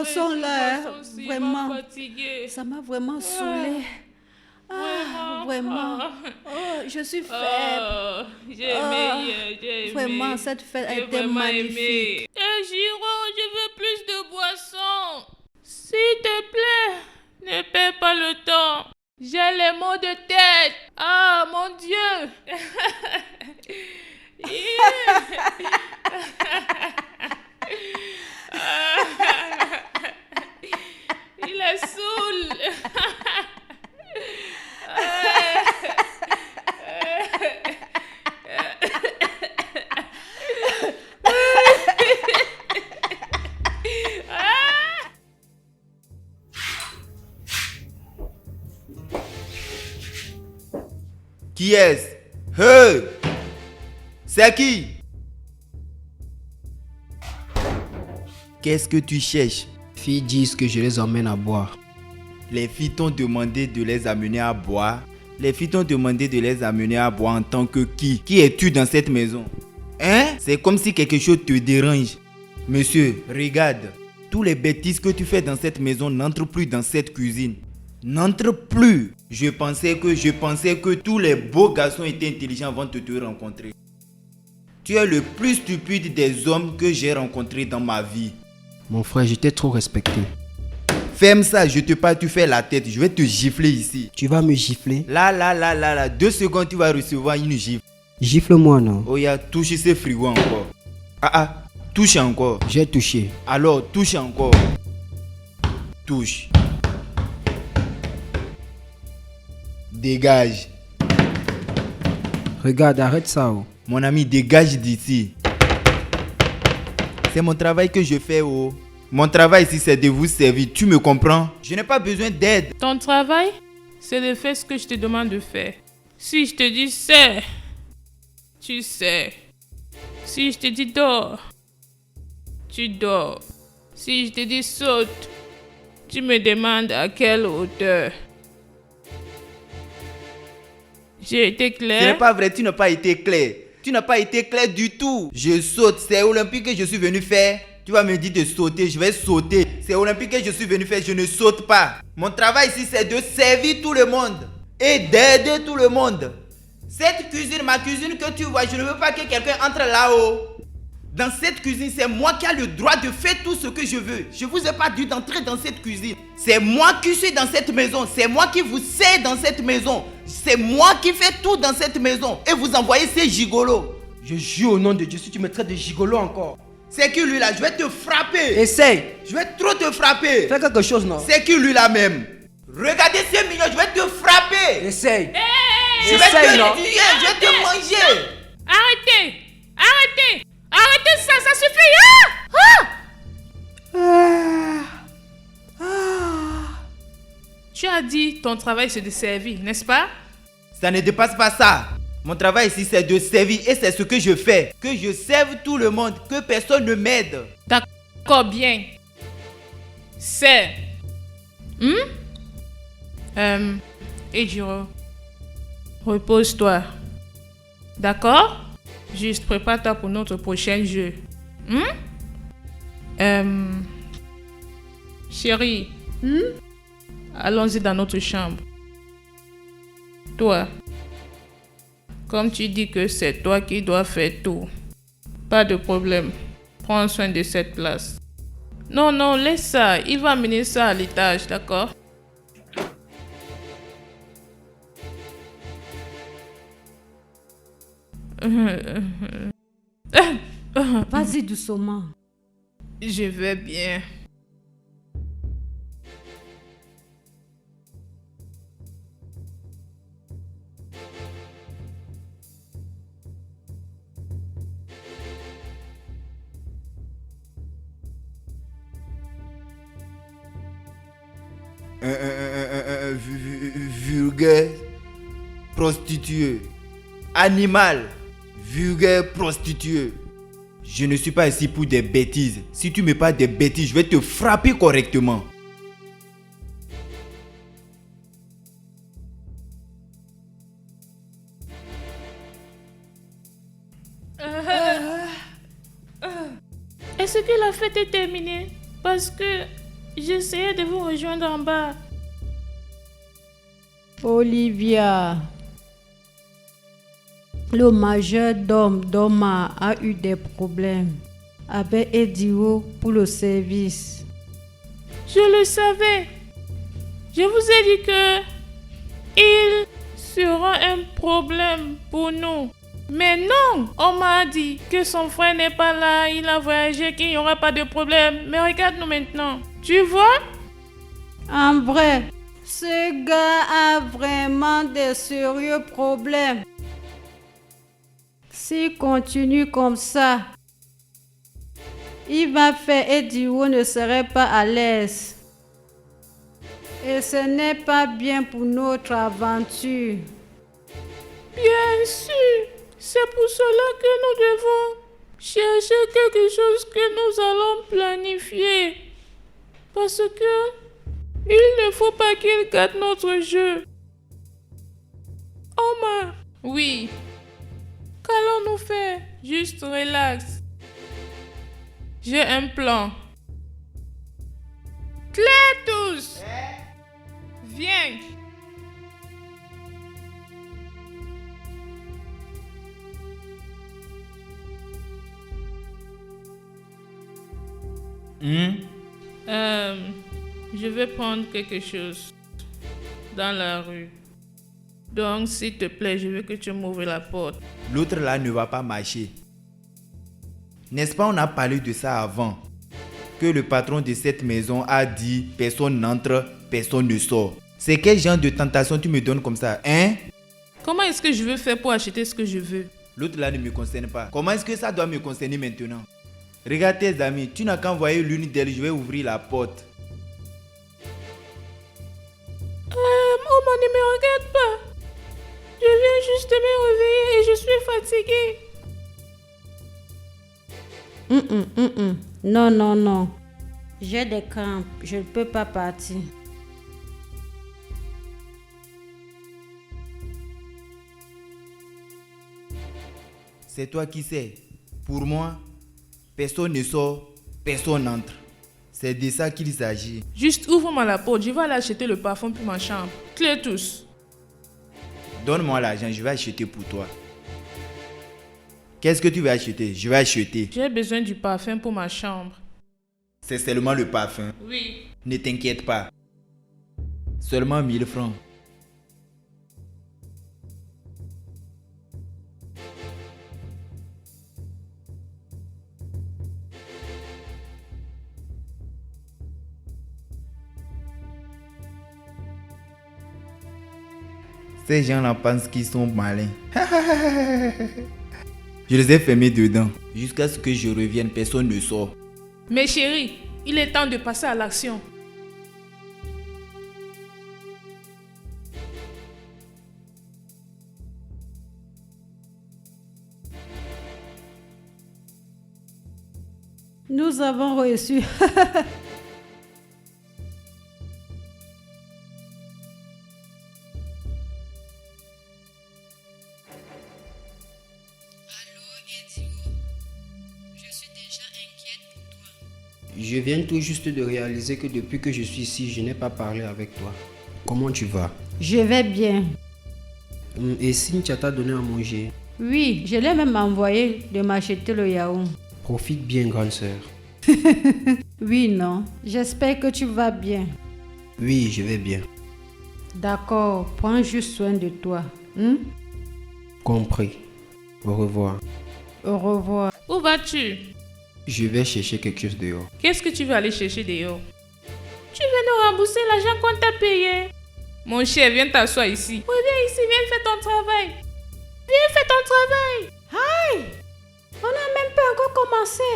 boisson là, boisson-ci m'a vraiment, fatiguée. ça m'a vraiment saoulée. Vraiment. Oh, je suis faible. Oh, j'ai aimé, j'ai aimé. Vraiment, cette fête a J'ai été vraiment magnifique. aimé. Giro, je veux plus de boissons. S'il te plaît, ne perds pas le temps. J'ai les maux de tête. Ah, mon Dieu. Il est saoul. Qui est-ce? Hey! C'est qui? Qu'est-ce que tu cherches? Les filles disent que je les emmène à boire. Les filles t'ont demandé de les amener à boire. Les filles t'ont demandé de les amener à boire en tant que qui? Qui es-tu dans cette maison? Hein? C'est comme si quelque chose te dérange. Monsieur, regarde. Tous les bêtises que tu fais dans cette maison n'entrent plus dans cette cuisine. N'entre plus. Je pensais que tous les beaux garçons étaient intelligents avant de te rencontrer. Tu es le plus stupide des hommes que j'ai rencontrés dans ma vie. Mon frère, je t'ai trop respecté. Ferme ça, je te parle, tu fais la tête. Je vais te gifler ici. Tu vas me gifler? Là. 2 secondes, tu vas recevoir une gifle. Gifle-moi, non? Oh, ya, touche ce frigo encore. Touche encore. J'ai touché. Alors, touche encore. Touche. Dégage. Regarde, arrête ça. Oh. Mon ami, dégage d'ici. C'est mon travail que je fais, oh. Mon travail ici, c'est de vous servir. Tu me comprends? Je n'ai pas besoin d'aide. Ton travail, c'est de faire ce que je te demande de faire. Si je te dis sais, tu sais. Si je te dis dors, tu dors. Si je te dis saute, tu me demandes à quelle hauteur. J'ai été Ce n'est clair? pas vrai, tu n'as pas été clair. Tu n'as pas été clair du tout. Je saute, c'est olympique que je suis venu faire. Tu vas me dire de sauter, je vais sauter. C'est olympique que je suis venu faire, je ne saute pas. Mon travail ici, c'est de servir tout le monde et d'aider tout le monde. Cette cuisine, ma cuisine que tu vois, je ne veux pas que quelqu'un entre là-haut. Dans cette cuisine, c'est moi qui ai le droit de faire tout ce que je veux. Je ne vous ai pas dit d'entrer dans cette cuisine. C'est moi qui suis dans cette maison. C'est moi qui vous sers dans cette maison. C'est moi qui fais tout dans cette maison. Et vous envoyez ces gigolos. Je jure au nom de Dieu, si tu me traites de gigolo encore. C'est qui lui là? Je vais te frapper. Essaye. Je vais trop te frapper. Fais quelque chose, non? C'est qui lui là même? Regardez ces millions, je vais te frapper. Essaye. Je vais Essaye, te non? tuer, je vais te manger. Arrêtez! Arrêtez! Arrêtez ça, ça suffit! Tu as dit ton travail c'est de servir, n'est-ce pas? Ça ne dépasse pas ça. Mon travail ici c'est de servir et c'est ce que je fais. Que je serve tout le monde, que personne ne m'aide. D'accord, bien. C'est. Ejiro, repose-toi. D'accord? Juste prépare-toi pour notre prochain jeu. Chérie. Allons-y dans notre chambre. Toi. Comme tu dis que c'est toi qui dois faire tout. Pas de problème. Prends soin de cette place. Non, laisse ça. Il va amener ça à l'étage, d'accord? Vas-y doucement. Je vais bien. Vulgaire prostituée. Animal. Vulgaire prostituée. Je ne suis pas ici pour des bêtises. Si tu me parles des bêtises, je vais te frapper correctement. Est-ce que la fête est terminée? Parce que J'essayais de vous rejoindre en bas. Olivia, le majordome a eu des problèmes avec Edio pour le service. Je le savais. Je vous ai dit que il sera un problème pour nous. Mais non, on m'a dit que son frère n'est pas là, il a voyagé, qu'il n'y aura pas de problème. Mais regarde-nous maintenant. Tu vois? En vrai, ce gars a vraiment des sérieux problèmes. S'il continue comme ça, il va faire Edio ne serait pas à l'aise. Et ce n'est pas bien pour notre aventure. Bien sûr, c'est pour cela que nous devons chercher quelque chose que nous allons planifier. Parce que il ne faut pas qu'il gâte notre jeu. Omar, oui. Qu'allons-nous faire? Juste relax. J'ai un plan. Clétus! Viens. Je vais prendre quelque chose dans la rue. Donc, s'il te plaît, je veux que tu m'ouvres la porte. L'autre là ne va pas marcher. N'est-ce pas, on a parlé de ça avant? Que le patron de cette maison a dit personne n'entre, personne ne sort. C'est quel genre de tentation tu me donnes comme ça, hein? Comment est-ce que je veux faire pour acheter ce que je veux? L'autre là ne me concerne pas. Comment est-ce que ça doit me concerner maintenant? Regarde tes amis, tu n'as qu'à envoyer l'une d'elles, je vais ouvrir la porte. Maman, ne me regarde pas. Je viens juste de me réveiller et je suis fatiguée. Non. J'ai des crampes, je ne peux pas partir. C'est toi qui sais. Pour moi, personne ne sort, personne n'entre. C'est de ça qu'il s'agit. Juste ouvre-moi la porte, je vais aller acheter le parfum pour ma chambre. Clétus. Donne-moi l'argent, je vais acheter pour toi. Qu'est-ce que tu vas acheter? Je vais acheter. J'ai besoin du parfum pour ma chambre. C'est seulement le parfum. Oui. Ne t'inquiète pas. Seulement 1000 francs. Ces gens-là pensent qu'ils sont malins. Je les ai fermés dedans. Jusqu'à ce que je revienne, personne ne sort. Mais chérie, il est temps de passer à l'action. Nous avons reçu. Je viens tout juste de réaliser que depuis que je suis ici, je n'ai pas parlé avec toi. Comment tu vas? Je vais bien. Et Cynthia t'a donné à manger? Oui, je l'ai même envoyé de m'acheter le yaourt. Profite bien, grande sœur. Oui, non. J'espère que tu vas bien. Oui, je vais bien. D'accord, prends juste soin de toi. Compris. Au revoir. Au revoir. Où vas-tu? Je vais chercher quelque chose dehors. Qu'est-ce que tu veux aller chercher dehors? Tu veux nous rembourser l'argent qu'on t'a payé? Mon cher, viens t'asseoir ici. Reviens ici, viens faire ton travail. Viens faire ton travail. Aïe! On n'a même pas encore commencé.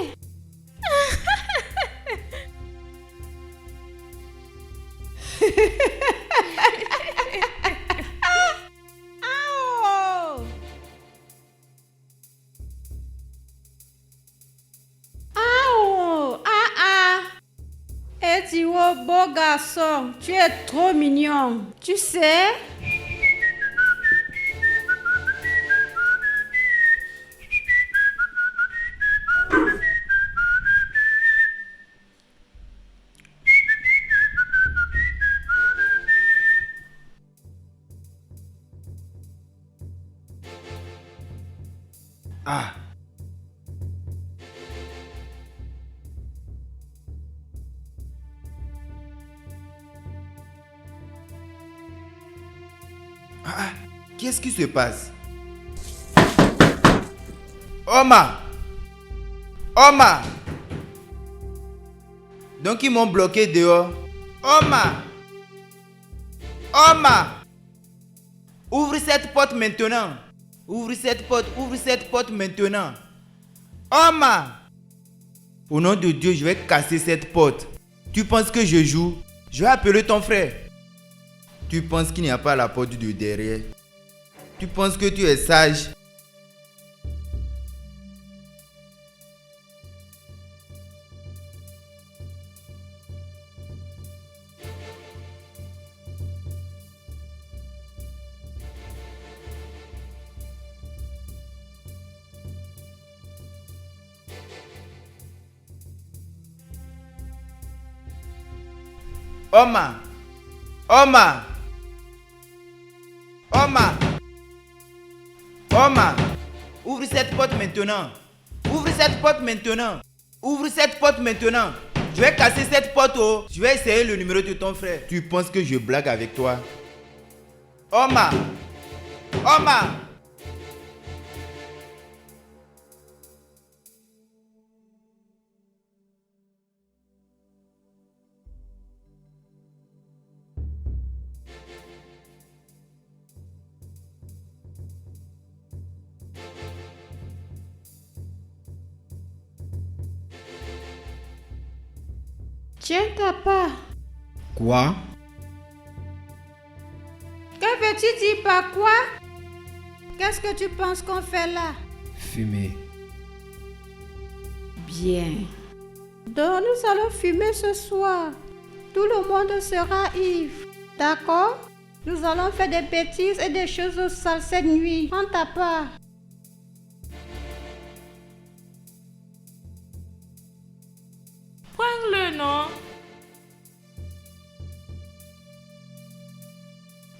Beau garçon, tu es trop mignon. Tu sais? Qu'est-ce qui se passe? Oma! Oma! Donc ils m'ont bloqué dehors. Oma! Oma! Ouvre cette porte maintenant. Ouvre cette porte maintenant. Oma! Au nom de Dieu, je vais casser cette porte. Tu penses que je joue? Je vais appeler ton frère. Tu penses qu'il n'y a pas la porte de derrière? Tu penses que tu es sage? Oma! Oma! Oma! Oma! Ouvre cette porte maintenant. Ouvre cette porte maintenant. Ouvre cette porte maintenant. Je vais casser cette porte. Oh. Je vais essayer le numéro de ton frère. Tu penses que je blague avec toi? Oma! Oma! Tiens ta part. Quoi? Que veux-tu dire par quoi? Qu'est-ce que tu penses qu'on fait là? Fumer. Bien. Donc nous allons fumer ce soir. Tout le monde sera ivre. D'accord? Nous allons faire des bêtises et des choses sales cette nuit. Prends ta part. Prends-le, non?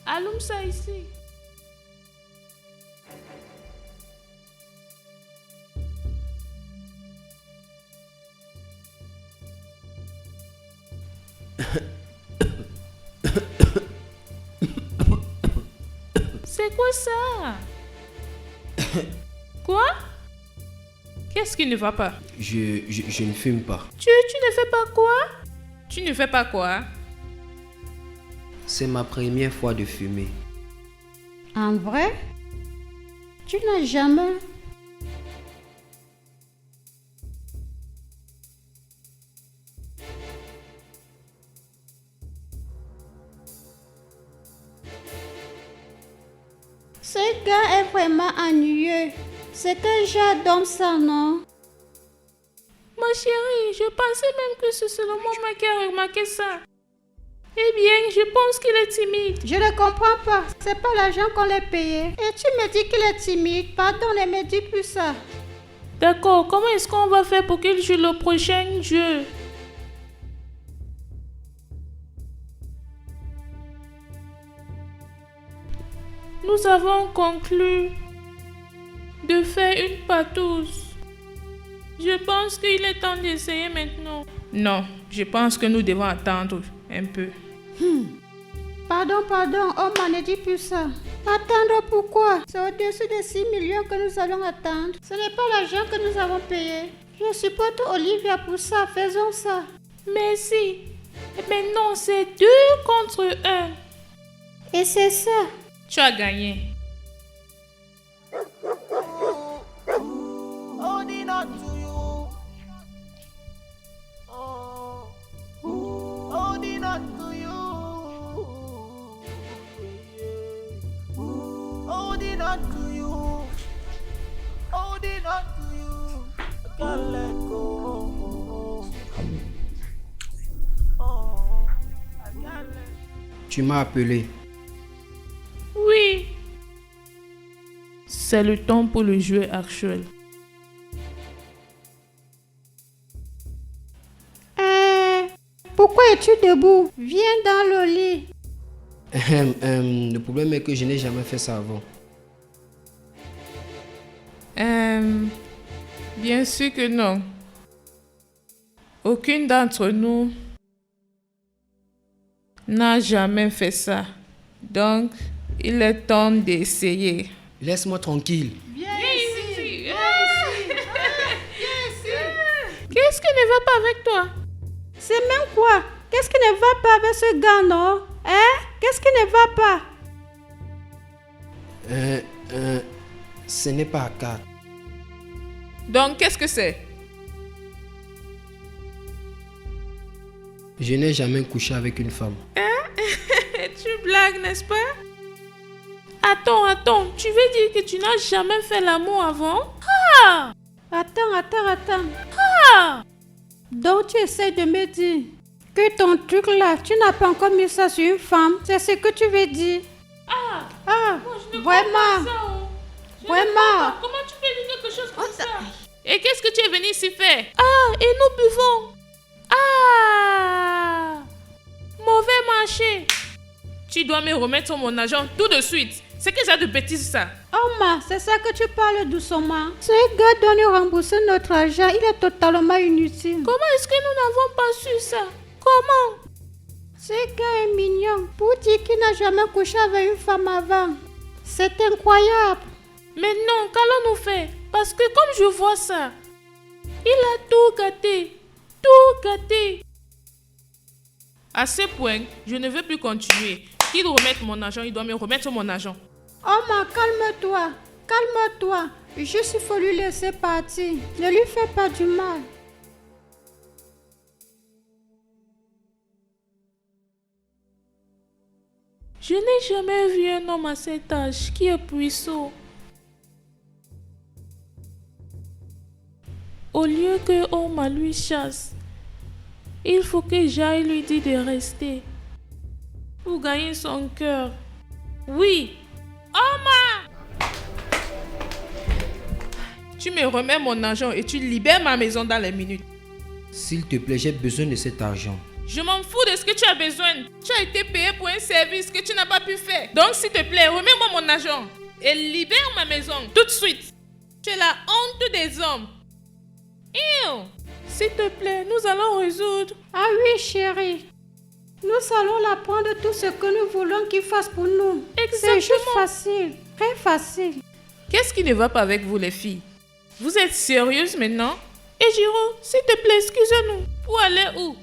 Allume ça ici. C'est quoi ça? Quoi? Qu'est-ce qui ne va pas? Je ne fume pas. Tu ne fais pas quoi? Tu ne fais pas quoi? C'est ma première fois de fumer. En vrai? Tu n'as jamais... Ce gars est vraiment ennuyeux. C'est quel genre d'homme ça, non? Ma chérie, je pensais même que c'est seulement moi qui a remarqué ça. Eh bien, je pense qu'il est timide. Je ne comprends pas. C'est pas l'argent qu'on l'a payé. Et tu me dis qu'il est timide. Pardon, ne me dis plus ça. D'accord, comment est-ce qu'on va faire pour qu'il joue le prochain jeu? Nous avons conclu de faire une partouze. Je pense qu'il est temps d'essayer maintenant. Non, je pense que nous devons attendre un peu. Pardon, oh, ne dis plus ça. Attendre pourquoi? C'est au-dessus de 6 millions que nous allons attendre. Ce n'est pas l'argent que nous avons payé. Je supporte Olivia pour ça, faisons ça. Merci. Mais non, c'est 2 contre 1. Et c'est ça. Tu as gagné. Holding on to you. Oh, holding on to you. Holding on to you. Holding on to you. I can't let go. Oh, I can't let. Tu m'as appelé. Oui. C'est le temps pour le jeu actuel. Pourquoi es-tu debout? Viens dans le lit. Le problème est que je n'ai jamais fait ça avant. Bien sûr que non. Aucune d'entre nous n'a jamais fait ça. Donc, Il est temps d'essayer. Laisse-moi tranquille. Qu'est-ce qui ne va pas avec toi? C'est même quoi? Qu'est-ce qui ne va pas avec ce gars, non? Hein? Qu'est-ce qui ne va pas? Ce n'est pas à 4. Donc, qu'est-ce que c'est? Je n'ai jamais couché avec une femme. Tu blagues, n'est-ce pas? Attends, tu veux dire que tu n'as jamais fait l'amour avant? Ah! Attends. Ah! Donc tu essaies de me dire que ton truc là, tu n'as pas encore mis ça sur une femme. C'est ce que tu veux dire? Ah! Moi, je ne Vraiment? comprends pas ça, oh. Je ne Vraiment? comprends pas. Comment tu peux dire quelque chose comme ça? Et qu'est-ce que tu es venu ici faire? Ah, et nous buvons. Ah! Mauvais marché. Tu dois me remettre mon argent tout de suite. C'est que j'ai de bêtises ça. Oma, c'est ça que tu parles doucement. Ce gars doit nous rembourser notre argent. Il est totalement inutile. Comment est-ce que nous n'avons pas su ça? Comment? Ce gars est mignon. Pour dire qu'il n'a jamais couché avec une femme avant. C'est incroyable. Maintenant, qu'allons-nous faire? Parce que comme je vois ça, il a tout gâté. Tout gâté. À ce point, je ne veux plus continuer. Qu'il remette mon argent, il doit me remettre mon argent. Oma, calme-toi. Juste il faut lui laisser partir. Ne lui fais pas du mal. Je n'ai jamais vu un homme à cet âge qui est puissant. Au lieu que Oma lui chasse, il faut que j'aille lui dire de rester pour gagner son cœur. Oui, Oma! Tu me remets mon argent et tu libères ma maison dans les minutes. S'il te plaît, j'ai besoin de cet argent. Je m'en fous de ce que tu as besoin. Tu as été payé pour un service que tu n'as pas pu faire. Donc, s'il te plaît, remets-moi mon argent et libère ma maison tout de suite. Tu es la honte des hommes. Ew. S'il te plaît, nous allons résoudre. Ah oui, chérie. Nous allons la prendre tout ce que nous voulons qu'il fasse pour nous. Exactement. C'est juste facile. Très facile. Qu'est-ce qui ne va pas avec vous, les filles? Vous êtes sérieuses maintenant? Et Giro, s'il te plaît, excuse-nous. Pour aller où?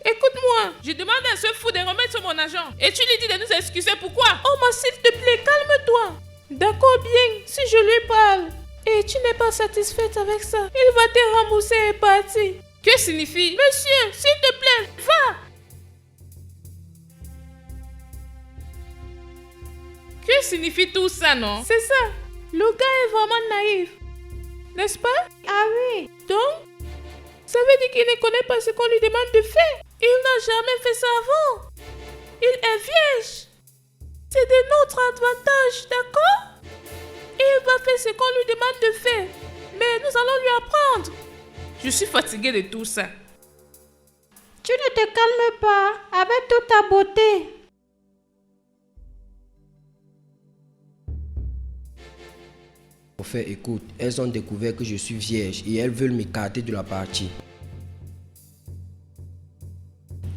Écoute-moi, je demande à ce fou de remettre mon argent. Et tu lui dis de nous excuser, pourquoi? Oh, mais s'il te plaît, calme-toi. D'accord, bien, si je lui parle et tu n'es pas satisfaite avec ça, il va te rembourser et partir. Que signifie? Monsieur, s'il te plaît, va. Que signifie tout ça, non? C'est ça. Le gars est vraiment naïf. N'est-ce pas? Ah oui. Donc, ça veut dire qu'il ne connaît pas ce qu'on lui demande de faire. Il n'a jamais fait ça avant. Il est vierge. C'est de notre avantage, d'accord? Il va faire ce qu'on lui demande de faire. Mais nous allons lui apprendre. Je suis fatiguée de tout ça. Tu ne te calmes pas avec toute ta beauté. En fait, écoute, elles ont découvert que je suis vierge et elles veulent m'écarter de la partie.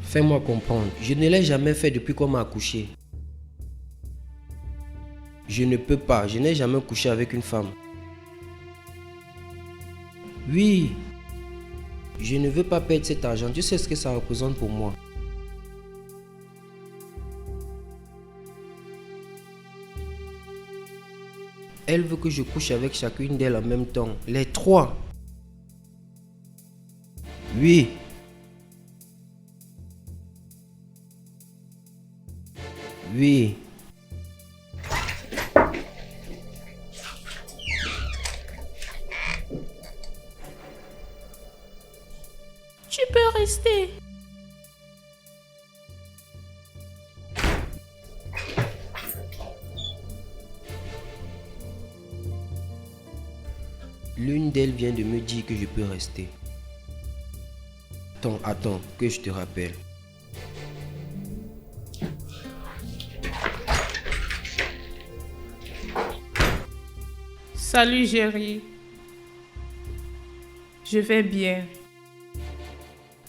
Fais-moi comprendre, je ne l'ai jamais fait depuis qu'on m'a accouché. Je ne peux pas, je n'ai jamais couché avec une femme. Oui, je ne veux pas perdre cet argent, tu sais ce que ça représente pour moi. Elle veut que je couche avec chacune d'elles en même temps. Les trois. Oui. Oui. Tu peux rester. L'une d'elles vient de me dire que je peux rester. Attends, que je te rappelle. Salut, Jerry. Je vais bien.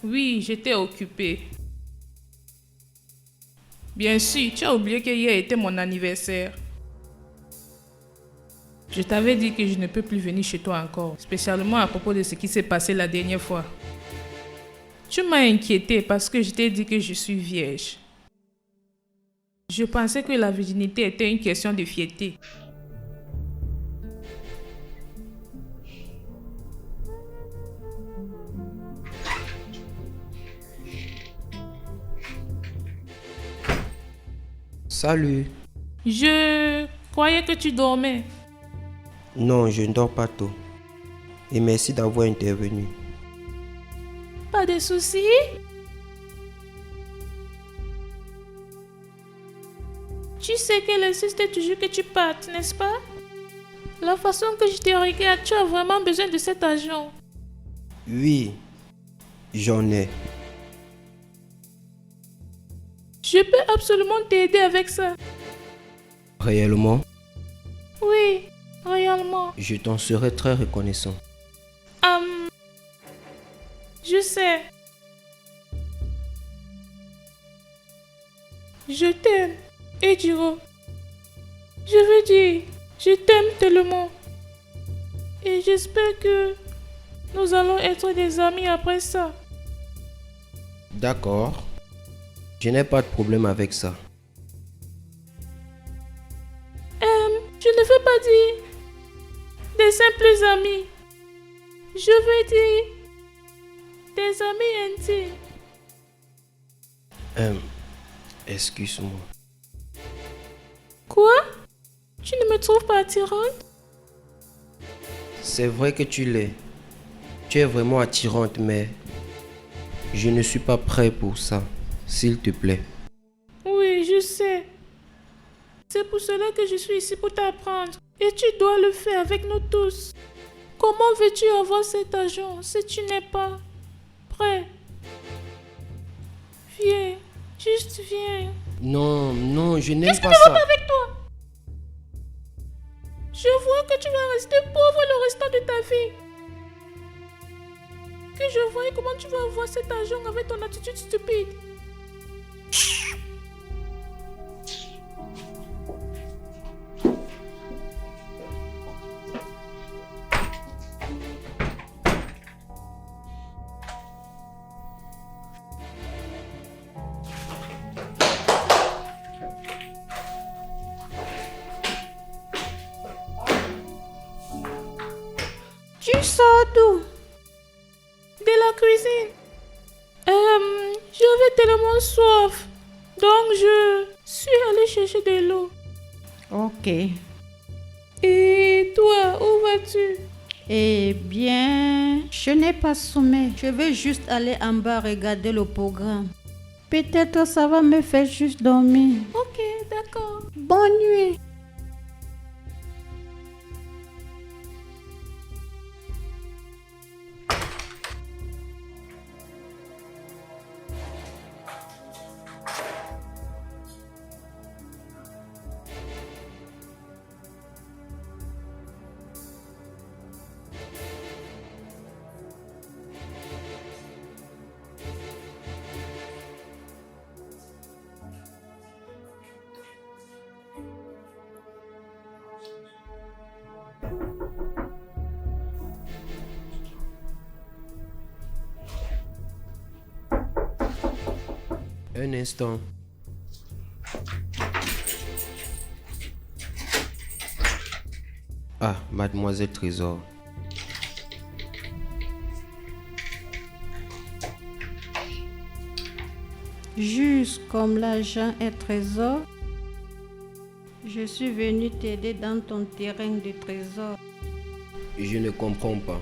Oui, j'étais occupée. Bien sûr, tu as oublié que hier était mon anniversaire. Je t'avais dit que je ne peux plus venir chez toi encore, spécialement à propos de ce qui s'est passé la dernière fois. Tu m'as inquiété parce que je t'ai dit que je suis vierge. Je pensais que la virginité était une question de fierté. Salut. Je croyais que tu dormais. Non, je ne dors pas tôt. Et merci d'avoir intervenu. Pas de soucis? Tu sais que l'insiste toujours que tu partes, n'est-ce pas? La façon que je te regarde, tu as vraiment besoin de cet argent. Oui, j'en ai. Je peux absolument t'aider avec ça. Réellement, Oui, réellement. je t'en serai très reconnaissant. Je sais. Je t'aime, Ejiro. Je veux dire, je t'aime tellement. Et j'espère que nous allons être des amis après ça. D'accord. Je n'ai pas de problème avec ça. Je ne veux pas dire des simples amis. Je veux dire des amis intimes. Excuse-moi. Quoi? Tu ne me trouves pas attirante? C'est vrai que tu l'es. Tu es vraiment attirante, mais je ne suis pas prêt pour ça. S'il te plaît. Oui, je sais. C'est pour cela que je suis ici pour t'apprendre. Et tu dois le faire avec nous tous. Comment veux-tu avoir cet argent si tu n'es pas prêt? Viens, juste viens. Non, non, je n'aime Qu'est-ce qui pas ne va ça. pas avec toi? Je vois que tu vas rester pauvre le restant de ta vie. Que je vois comment tu vas avoir cet argent avec ton attitude stupide. Tu sors d'où? De la cuisine. J'avais tellement soif. Donc je suis allée chercher de l'eau. Ok. Et toi, où vas-tu? Eh bien, je n'ai pas sommeil. Je vais juste aller en bas regarder le programme. Peut-être ça va me faire juste dormir. Ok, d'accord. Bonne nuit. Un instant. Ah, mademoiselle Trésor. Juste comme l'argent est trésor, je suis venu t'aider dans ton terrain de trésor. Je ne comprends pas.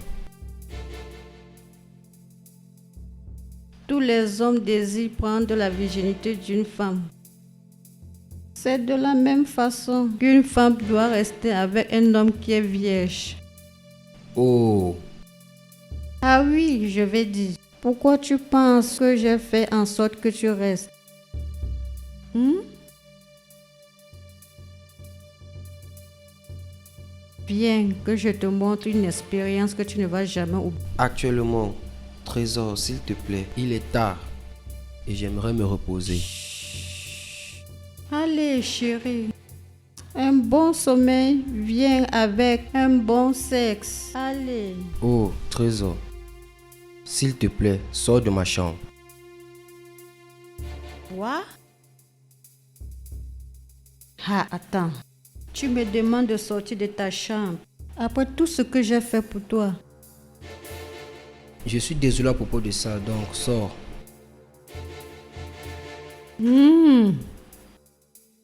Tous les hommes désirent prendre la virginité d'une femme. C'est de la même façon qu'une femme doit rester avec un homme qui est vierge. Oh, Ah oui, je vais dire. Pourquoi tu penses que j'ai fait en sorte que tu restes? Viens que je te montre une expérience que tu ne vas jamais oublier. actuellement, Trésor, s'il te plaît, il est tard et j'aimerais me reposer. Allez, chérie. Un bon sommeil vient avec un bon sexe. Allez. Oh, Trésor. S'il te plaît, sors de ma chambre. Quoi? Ah, attends. Tu me demandes de sortir de ta chambre. Après tout ce que j'ai fait pour toi. Je suis désolé à propos de ça, donc sors.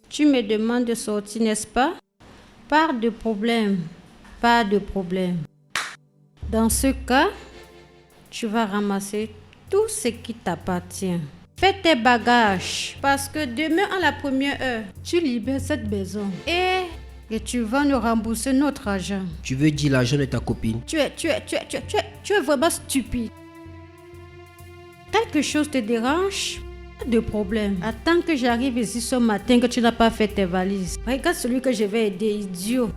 Tu me demandes de sortir, n'est-ce pas? Pas de problème. Pas de problème. Dans ce cas, tu vas ramasser tout ce qui t'appartient. Fais tes bagages. Parce que demain à la première heure, tu libères cette maison. Et tu vas nous rembourser notre argent. Tu veux dire l'argent de ta copine? Tu es vraiment stupide. Quelque chose te dérange? Pas de problème. Attends que j'arrive ici ce matin que tu n'as pas fait tes valises. Regarde celui que je vais aider, idiot.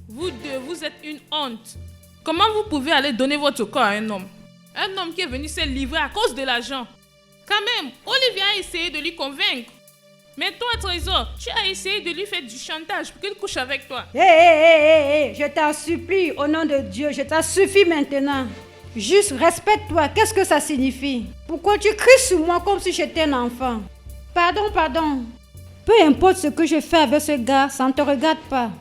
Vous deux, vous êtes une honte. Comment vous pouvez aller donner votre corps à un homme? Un homme qui est venu se livrer à cause de l'argent. Quand même, Olivia a essayé de lui convaincre. Mais toi, Trésor, tu as essayé de lui faire du chantage pour qu'il couche avec toi. Hé, je t'en supplie, au nom de Dieu, je t'en suffis maintenant. Juste respecte-toi, qu'est-ce que ça signifie? Pourquoi tu cries sur moi comme si j'étais un enfant? Pardon. Peu importe ce que je fais avec ce gars, ça ne te regarde pas.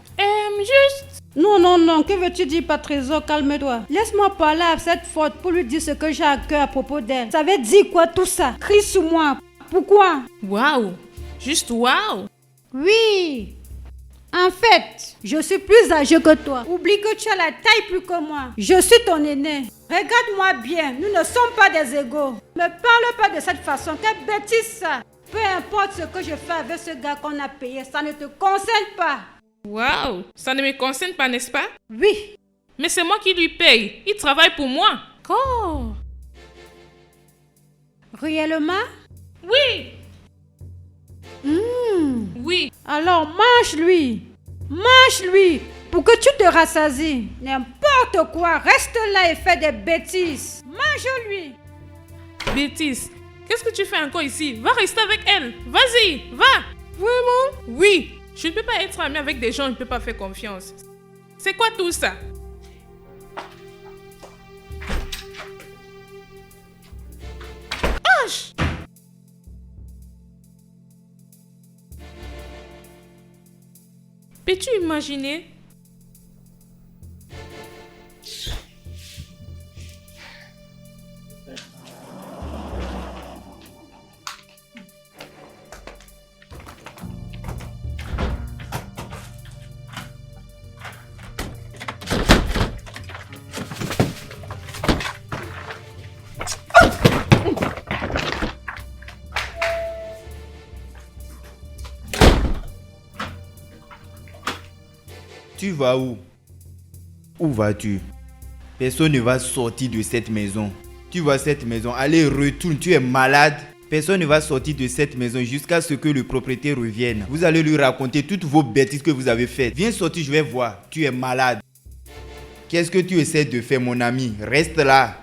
Juste... Non, que veux-tu dire par Trésor? Calme-toi. Laisse-moi parler à cette faute pour lui dire ce que j'ai à cœur à propos d'elle. Ça veut dire quoi tout ça? Crie sur moi. Pourquoi? Waouh! Juste waouh! Oui. En fait, je suis plus âgée que toi. Oublie que tu as la taille plus que moi. Je suis ton aîné. Regarde-moi bien, nous ne sommes pas des égaux. Ne parle pas de cette façon, quelle bêtise ça. Peu importe ce que je fais avec ce gars qu'on a payé, ça ne te concerne pas. Waouh! Ça ne me concerne pas, n'est-ce pas? Oui. Mais c'est moi qui lui paye. Il travaille pour moi. Oh! Réellement? Oui! Oui. Alors mange-lui. Mange-lui pour que tu te rassasies. N'importe quoi, reste là et fais des bêtises. Mange-lui. Bêtise. Qu'est-ce que tu fais encore ici? Va rester avec elle. Vas-y, va. Vraiment? Oui. Je ne peux pas être amie avec des gens, je ne peux pas faire confiance. C'est quoi tout ça? H! Peux-tu imaginer? Tu vas où? Où vas-tu? Personne ne va sortir de cette maison. Tu vois cette maison, allez, retourne, tu es malade. Personne ne va sortir de cette maison jusqu'à ce que le propriétaire revienne. Vous allez lui raconter toutes vos bêtises que vous avez faites. Viens sortir, je vais voir. Tu es malade. Qu'est-ce que tu essaies de faire, mon ami? Reste là.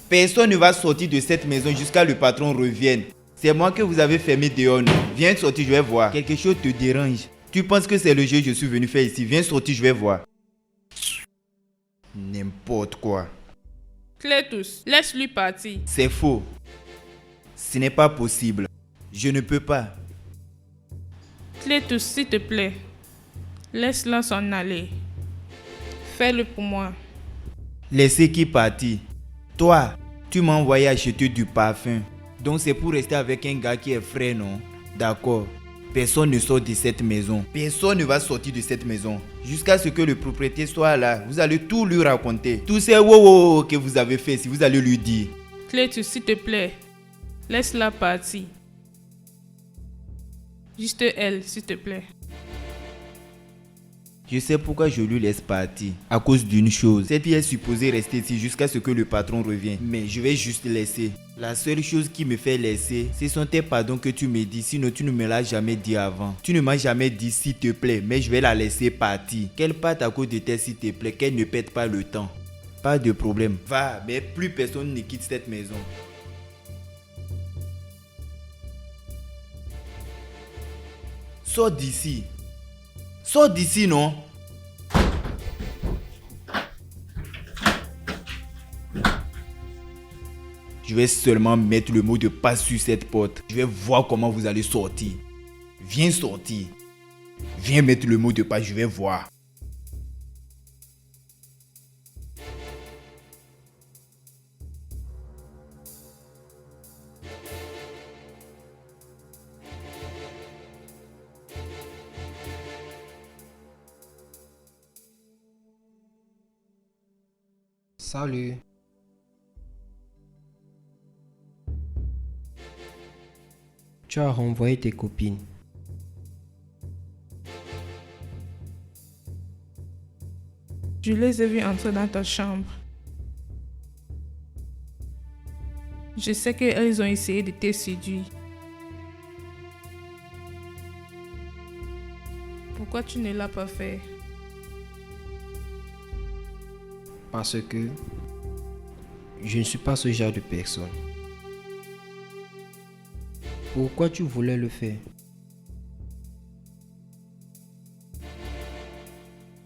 Personne ne va sortir de cette maison jusqu'à ce que le patron revienne. C'est moi que vous avez fermé dehors. Viens sortir, je vais voir. Quelque chose te dérange. Tu penses que c'est le jeu que je suis venu faire ici? Viens sortir, je vais voir. N'importe quoi. Clétus, laisse-lui partir. C'est faux. Ce n'est pas possible. Je ne peux pas. Clétus, s'il te plaît, laisse-la s'en aller. Fais-le pour moi. Laissez qui partir? Toi, tu m'as envoyé acheter du parfum. Donc c'est pour rester avec un gars qui est frais, non? D'accord. Personne ne sort de cette maison. Personne ne va sortir de cette maison. Jusqu'à ce que le propriétaire soit là. Vous allez tout lui raconter. Tous ces wow que vous avez fait, si vous allez lui dire. Clétus, s'il te plaît, laisse-la partir. Juste elle, s'il te plaît. Je sais pourquoi je lui laisse partir. À cause d'une chose. Cette fille est supposée rester ici jusqu'à ce que le patron revienne. Mais je vais juste laisser. La seule chose qui me fait laisser, ce sont tes pardons que tu me dis. Sinon tu ne me l'as jamais dit avant. Tu ne m'as jamais dit s'il te plaît. Mais je vais la laisser partir. Qu'elle parte à cause de tes s'il te plaît. Qu'elle ne perde pas le temps. Pas de problème. Va, mais plus personne ne quitte cette maison. Sors d'ici. Sors d'ici, non? Je vais seulement mettre le mot de passe sur cette porte. Je vais voir comment vous allez sortir. Viens sortir. Viens mettre le mot de passe, je vais voir. Salut. Tu as renvoyé tes copines. Je les ai vues entrer dans ta chambre. Je sais qu'elles ont essayé de te séduire. Pourquoi tu ne l'as pas fait? Parce que je ne suis pas ce genre de personne. Pourquoi tu voulais le faire?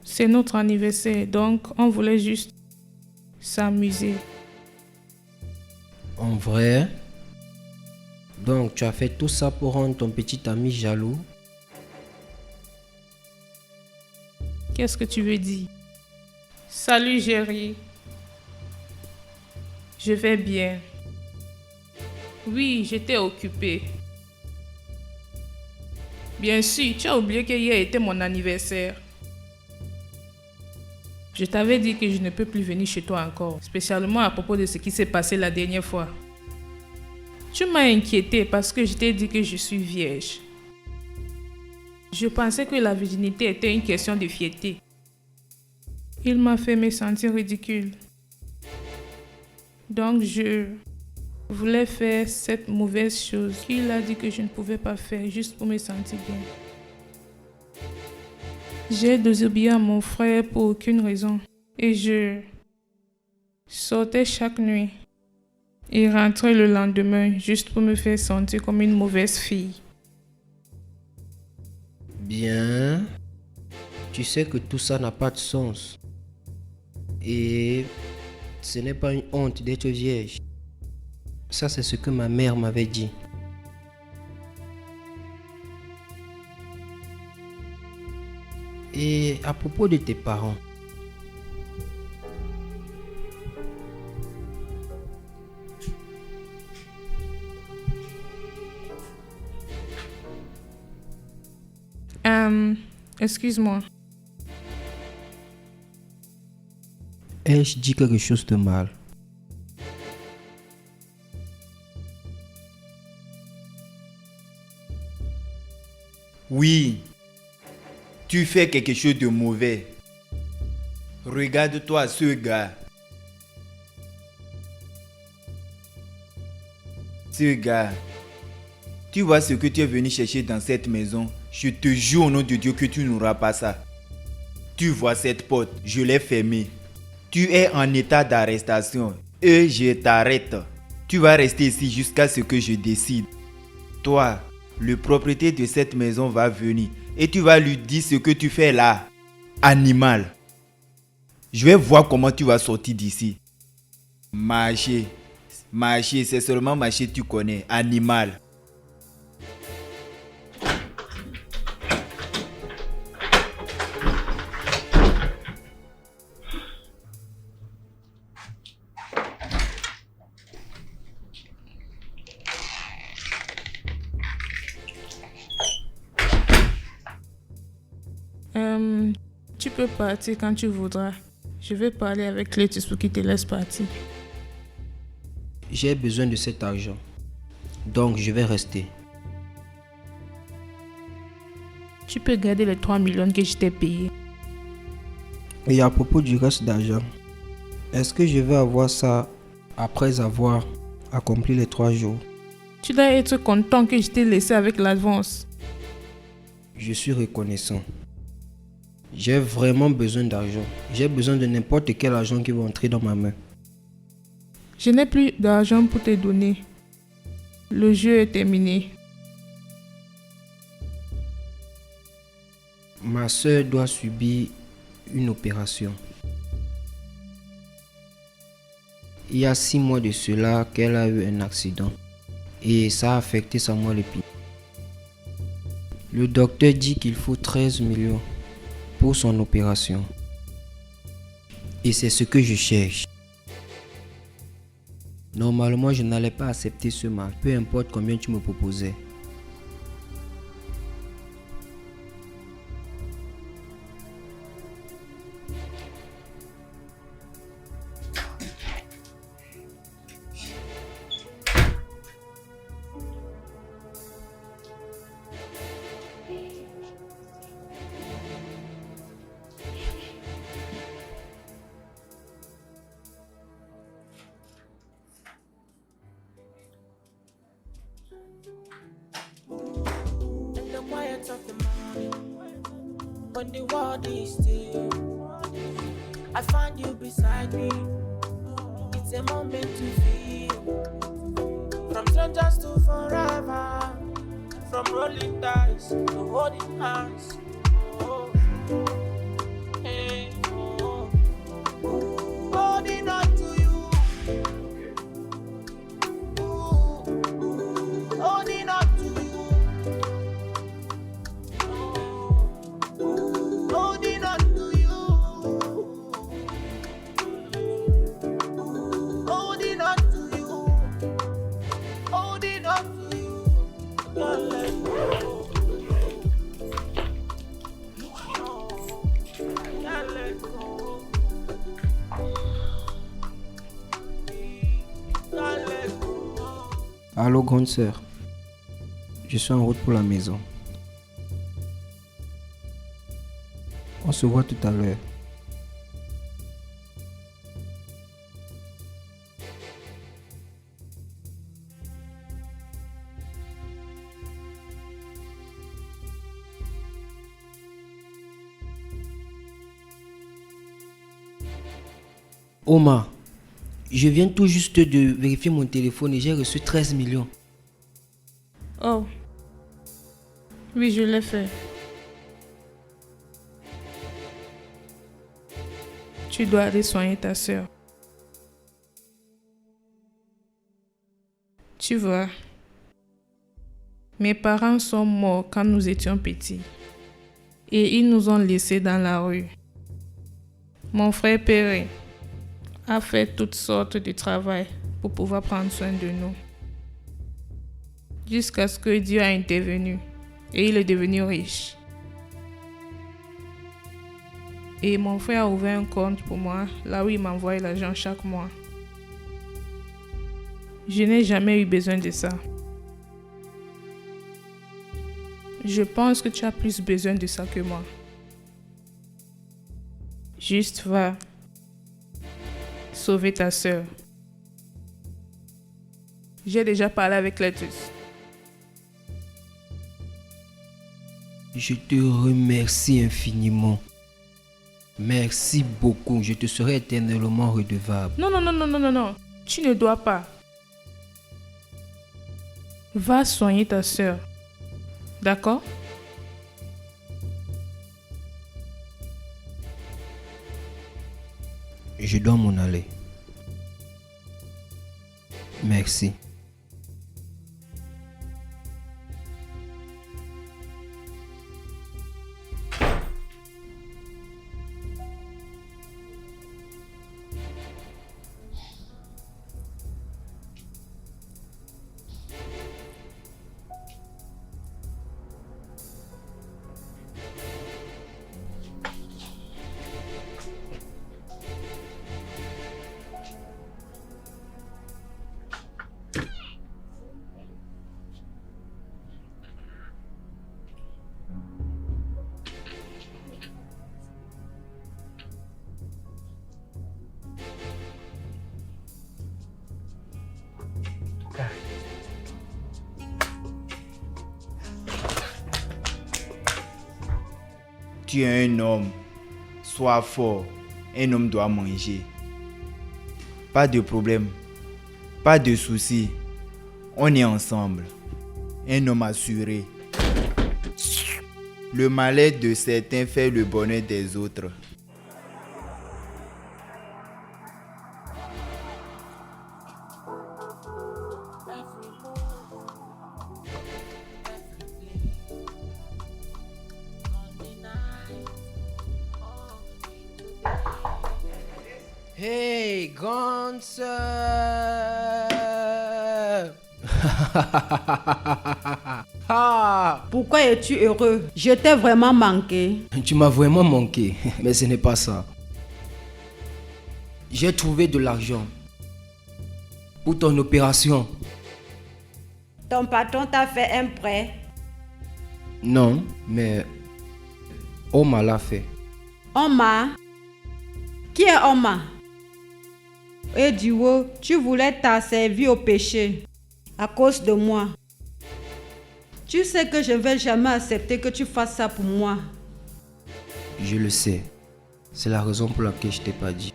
C'est notre anniversaire, donc on voulait juste s'amuser. En vrai? Donc tu as fait tout ça pour rendre ton petit ami jaloux? Qu'est-ce que tu veux dire? Salut Jerry. Je vais bien. Oui, j'étais occupée. Bien sûr, tu as oublié que hier était mon anniversaire. Je t'avais dit que je ne peux plus venir chez toi encore, spécialement à propos de ce qui s'est passé la dernière fois. Tu m'as inquiété parce que je t'ai dit que je suis vierge. Je pensais que la virginité était une question de fierté. Il m'a fait me sentir ridicule. Donc je voulais faire cette mauvaise chose qu'il a dit que je ne pouvais pas faire juste pour me sentir bien. J'ai désobéi à mon frère pour aucune raison. Et je sortais chaque nuit et rentrais le lendemain juste pour me faire sentir comme une mauvaise fille. Bien. Tu sais que tout ça n'a pas de sens. Et ce n'est pas une honte d'être vierge. Ça, c'est ce que ma mère m'avait dit. Et à propos de tes parents, excuse-moi. ai-je dit quelque chose de mal? Oui. Tu fais quelque chose de mauvais. Regarde-toi ce gars. Ce gars. Tu vois ce que tu es venu chercher dans cette maison? Je te jure au nom de Dieu que tu n'auras pas ça. Tu vois cette porte, je l'ai fermée. Tu es en état d'arrestation et je t'arrête. Tu vas rester ici jusqu'à ce que je décide. Toi, le propriétaire de cette maison va venir et tu vas lui dire ce que tu fais là. Animal. Je vais voir comment tu vas sortir d'ici. Marcher. Marcher, c'est seulement marcher tu connais. Animal. Tu peux partir quand tu voudras. Je vais parler avec Clétus pour qu'il te laisse partir. J'ai besoin de cet argent. Donc je vais rester. Tu peux garder les 3 millions que je t'ai payés. Et à propos du reste d'argent, est-ce que je vais avoir ça après avoir accompli les 3 jours? Tu dois être content que je t'ai laissé avec l'avance. Je suis reconnaissant. J'ai vraiment besoin d'argent. J'ai besoin de n'importe quel argent qui va entrer dans ma main. Je n'ai plus d'argent pour te donner. Le jeu est terminé. Ma soeur doit subir une opération. Il y a 6 mois de cela qu'elle a eu un accident et ça a affecté sa moelle épinière. Le docteur dit qu'il faut 13 millions pour son opération. Et c'est ce que je cherche. Normalement, je n'allais pas accepter ce marché, peu importe combien tu me proposais. In the quiet of the morning, when the world is still, I find you beside me. It's a moment to feel. From strangers to forever, from rolling dice to holding hands. Oh, hey, oh, holding on to you. Holding on to you. Holding on to you. Holding on to you. Holding on to you. Can't let go. Can't let go. Can't let go. Allô, grande sœur. Je suis en route pour la maison. On se voit tout à l'heure. Omar, je viens tout juste de vérifier mon téléphone et j'ai reçu 13 millions. Oh. Oui, je l'ai fait. Tu dois aller soigner ta sœur. Tu vois, mes parents sont morts quand nous étions petits et ils nous ont laissés dans la rue. Mon frère Péré a fait toutes sortes de travail pour pouvoir prendre soin de nous. Jusqu'à ce que Dieu a intervenu et il est devenu riche. Et mon frère a ouvert un compte pour moi, là où il m'envoie l'argent chaque mois. Je n'ai jamais eu besoin de ça. Je pense que tu as plus besoin de ça que moi. Juste va sauver ta sœur. J'ai déjà parlé avec Letus. Je te remercie infiniment. Merci beaucoup. Je te serai éternellement redevable. Non. Tu ne dois pas. Va soigner ta sœur. D'accord? Je dois m'en aller. Merci. Tu es un homme. Sois fort. Un homme doit manger. Pas de problème. Pas de soucis. On est ensemble. Un homme assuré. Le malheur de certains fait le bonheur des autres. Hey, grande sœur. Ah, Pourquoi es-tu heureux? Je t'ai vraiment manqué. tu m'as vraiment manqué, mais ce n'est pas ça. J'ai trouvé de l'argent pour ton opération. Ton patron t'a fait un prêt. Non, mais Oma l'a fait. Oma? Qui est Oma? Et Diwo, tu voulais t'asservir au péché à cause de moi. Tu sais que je ne vais jamais accepter que tu fasses ça pour moi. Je le sais. C'est la raison pour laquelle je t'ai pas dit.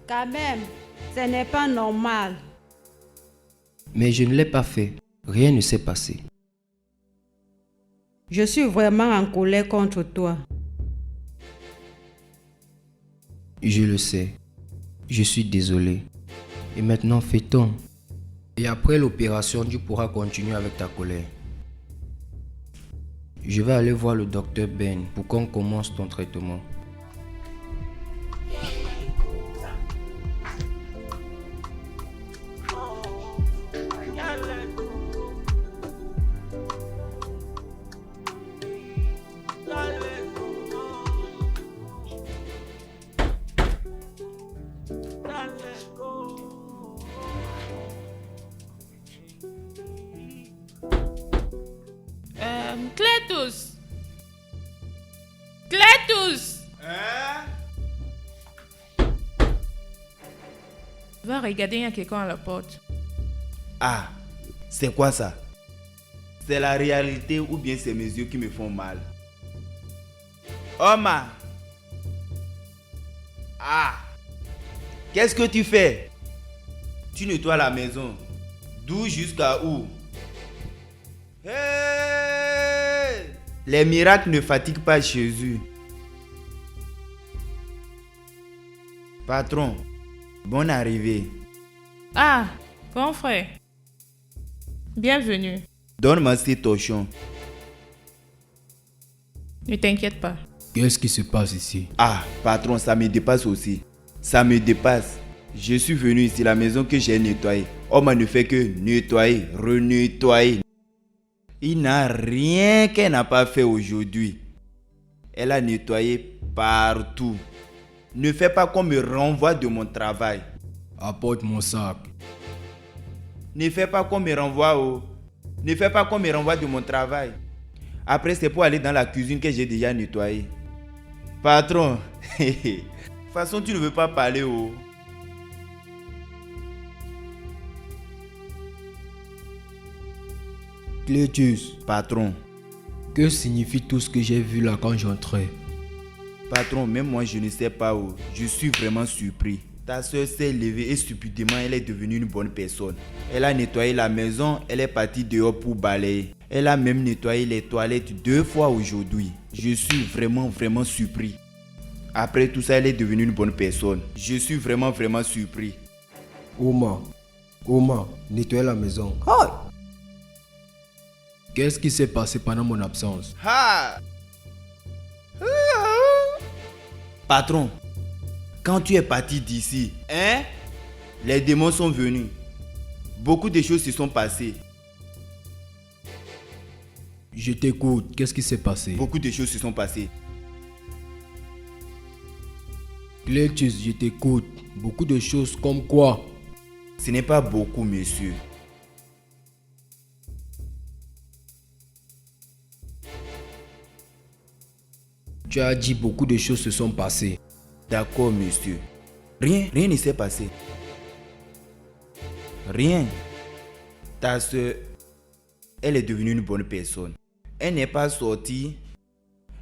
Quand même, ce n'est pas normal. Mais je ne l'ai pas fait. Rien ne s'est passé. Je suis vraiment en colère contre toi. Je le sais. Je suis désolé. Et maintenant, fais-t-on. Et après l'opération, tu pourras continuer avec ta colère. Je vais aller voir le docteur Ben pour qu'on commence ton traitement. Cletus! Cletus! Va regarder, il y a quelqu'un à la porte. Ah, c'est quoi ça? C'est la réalité ou bien c'est mes yeux qui me font mal? Oma! Ah! Qu'est-ce que tu fais? Tu nettoies la maison. D'où jusqu'à où? Hey! Les miracles ne fatiguent pas Jésus. Patron, bonne arrivée. Ah, grand frère. Bienvenue. Donne-moi ces torchons. Ne t'inquiète pas. Qu'est-ce qui se passe ici? Ah, patron, ça me dépasse aussi. Ça me dépasse. Je suis venu ici, la maison que j'ai nettoyée. On ne fait que nettoyer, renettoyer. Il n'a rien qu'elle n'a pas fait aujourd'hui. Elle a nettoyé partout. Ne fais pas qu'on me renvoie de mon travail. Apporte mon sac. Ne fais pas qu'on me renvoie Ne fais pas qu'on me renvoie de mon travail. Après, c'est pour aller dans la cuisine que j'ai déjà nettoyée. Patron, de toute façon, tu ne veux pas parler Cletus, Patron, que signifie tout ce que j'ai vu là quand j'entrais? patron, même moi je ne sais pas Je suis vraiment surpris. Ta soeur s'est levée et stupidement elle est devenue une bonne personne. Elle a nettoyé la maison, elle est partie dehors pour balayer. Elle a même nettoyé les toilettes 2 fois aujourd'hui. Je suis vraiment surpris. Après tout ça, elle est devenue une bonne personne. Je suis vraiment surpris. Oma, nettoie la maison. Qu'est-ce qui s'est passé pendant mon absence? Ha! Patron, quand tu es parti d'ici, les démons sont venus. Beaucoup de choses se sont passées. Je t'écoute, qu'est-ce qui s'est passé? Beaucoup de choses se sont passées. Cletus, je t'écoute. Beaucoup de choses comme quoi? Ce n'est pas beaucoup, monsieur. Tu as dit beaucoup de choses se sont passées. D'accord, monsieur. Rien ne s'est passé. Rien. Ta soeur, elle est devenue une bonne personne. Elle n'est pas sortie.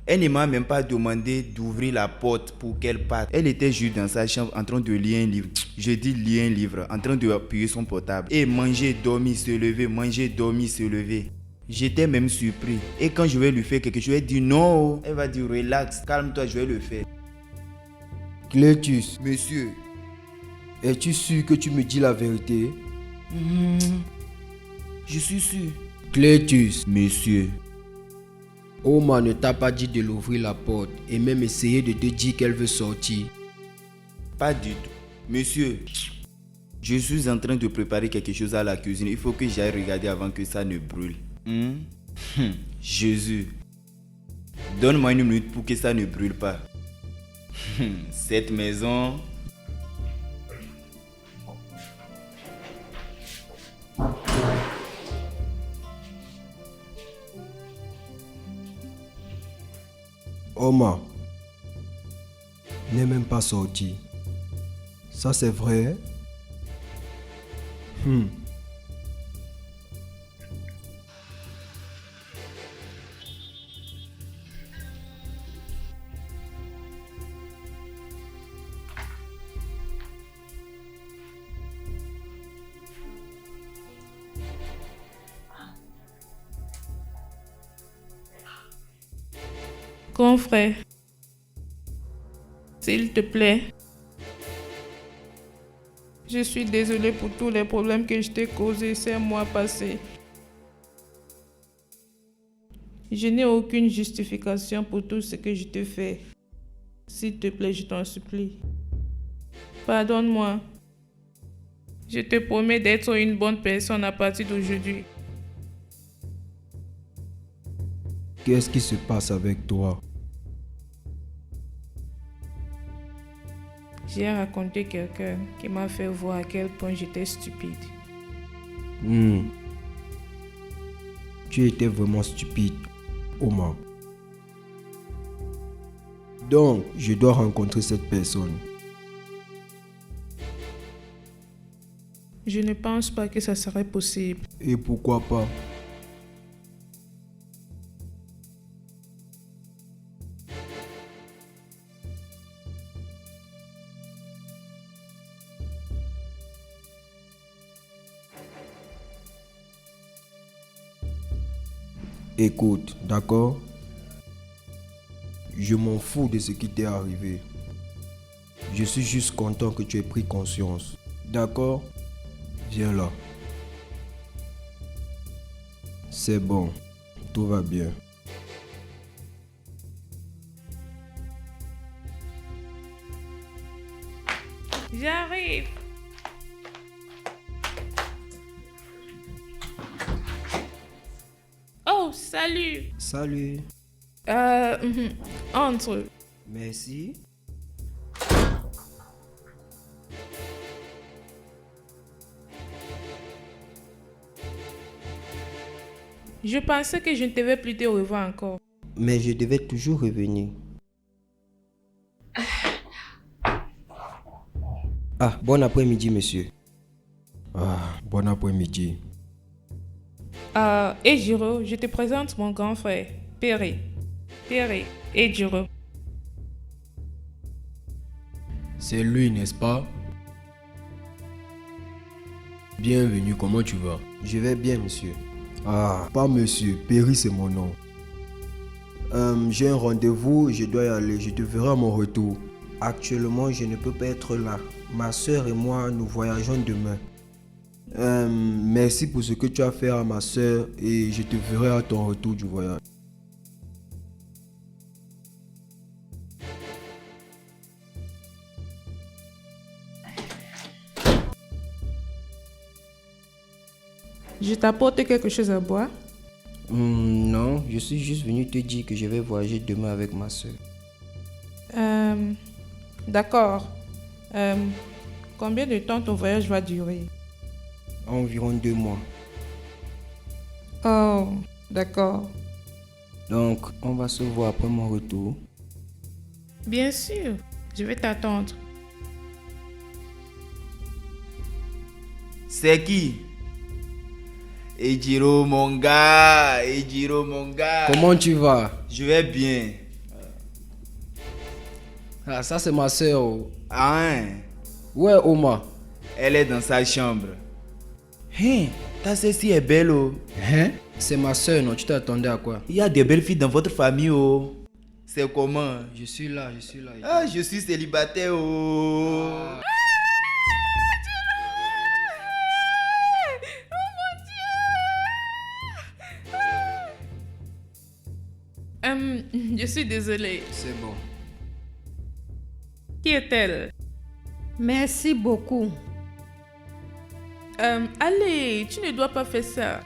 Elle ne m'a même pas demandé d'ouvrir la porte pour qu'elle parte. Elle était juste dans sa chambre en train de lire un livre. Je dis lire un livre, en train de appuyer son portable. Et manger, dormir, se lever, manger, dormir, se lever. J'étais même surpris. Et quand je vais lui faire quelque chose, elle dit non. Elle va dire relax, calme-toi, je vais le faire. Clétus, Monsieur, es-tu sûr que tu me dis la vérité? je suis sûr. Clétus, Monsieur, Oma ne t'a pas dit de l'ouvrir la porte et même essayer de te dire qu'elle veut sortir. pas du tout. Monsieur, je suis en train de préparer quelque chose à la cuisine. Il faut que j'aille regarder avant que ça ne brûle. Jésus, donne-moi 1 minute pour que ça ne brûle pas. Cette maison... Oma n'est même pas sorti. Ça c'est vrai? Grand frère, s'il te plaît, je suis désolée pour tous les problèmes que je t'ai causés ces mois passés. Je n'ai aucune justification pour tout ce que je te fais. S'il te plaît, je t'en supplie. Pardonne-moi. Je te promets d'être une bonne personne à partir d'aujourd'hui. Qu'est-ce qui se passe avec toi? J'ai raconté quelqu'un qui m'a fait voir à quel point j'étais stupide. Tu étais vraiment stupide, Oma. Donc, je dois rencontrer cette personne. Je ne pense pas que ça serait possible. Et pourquoi pas? Écoute, d'accord? Je m'en fous de ce qui t'est arrivé. Je suis juste content que tu aies pris conscience. D'accord? Viens là. C'est bon, tout va bien. J'arrive. Oh, salut. Salut. Entre. Merci. Je pensais que je ne devais plus te revoir encore. Mais je devais toujours revenir. Ah, bon après-midi, monsieur. Ah, bon après-midi. Ejiro, je te présente mon grand frère, Péré. Péré, Ejiro. C'est lui, n'est-ce pas? Bienvenue, comment tu vas? Je vais bien, monsieur. Ah, pas monsieur, Perry c'est mon nom. J'ai un rendez-vous, je dois y aller, je te verrai à mon retour. Actuellement, je ne peux pas être là. Ma soeur et moi, nous voyageons demain. Merci pour ce que tu as fait à ma soeur et je te verrai à ton retour du voyage. Je t'apporte quelque chose à boire? Non, je suis juste venu te dire que je vais voyager demain avec ma soeur. D'accord. Combien de temps ton voyage va durer? Environ 2 mois. Oh, d'accord. Donc, on va se voir après mon retour. Bien sûr, je vais t'attendre. C'est qui? Ejiro mon gars, Ejiro mon gars. Comment tu vas? Je vais bien. Ah, ça c'est ma soeur. Oh. Ah, hein? Ouais, Oma. Elle est dans sa chambre. Hein, ta celle-ci est belle, oh. Hein? C'est ma soeur, non? Tu t'attendais à quoi? Il y a des belles filles dans votre famille, oh. C'est comment? Je suis là. Ah, je suis célibataire, oh. Je suis désolée. C'est bon. Qui est-elle? Merci beaucoup. Allez, tu ne dois pas faire ça.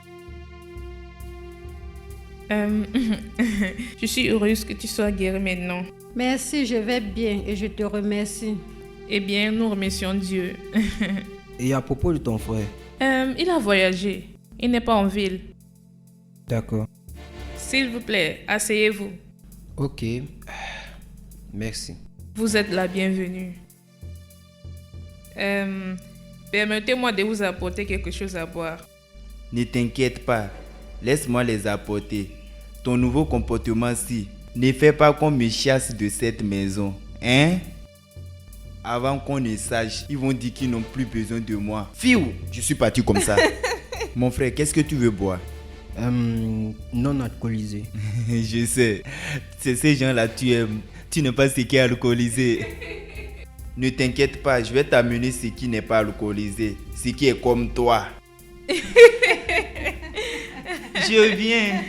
Je suis heureuse que tu sois guérie maintenant. Merci, je vais bien et je te remercie. Eh bien, nous remercions Dieu. Et à propos de ton frère? Il a voyagé. Il n'est pas en ville. D'accord. S'il vous plaît, asseyez-vous. Ok. Merci. Vous êtes la bienvenue. Permettez-moi de vous apporter quelque chose à boire. Ne t'inquiète pas, laisse-moi les apporter. Ton nouveau comportement-ci ne fait pas qu'on me chasse de cette maison, hein? Avant qu'on ne sache, ils vont dire qu'ils n'ont plus besoin de moi. Fiou, je suis parti comme ça. Mon frère, qu'est-ce que tu veux boire? Non alcoolisé. Je sais, c'est ces gens-là tu aimes. Tu n'aimes pas ce qui est alcoolisé. Ne t'inquiète pas, je vais t'amener ce qui n'est pas alcoolisé, ce qui est comme toi. Je viens.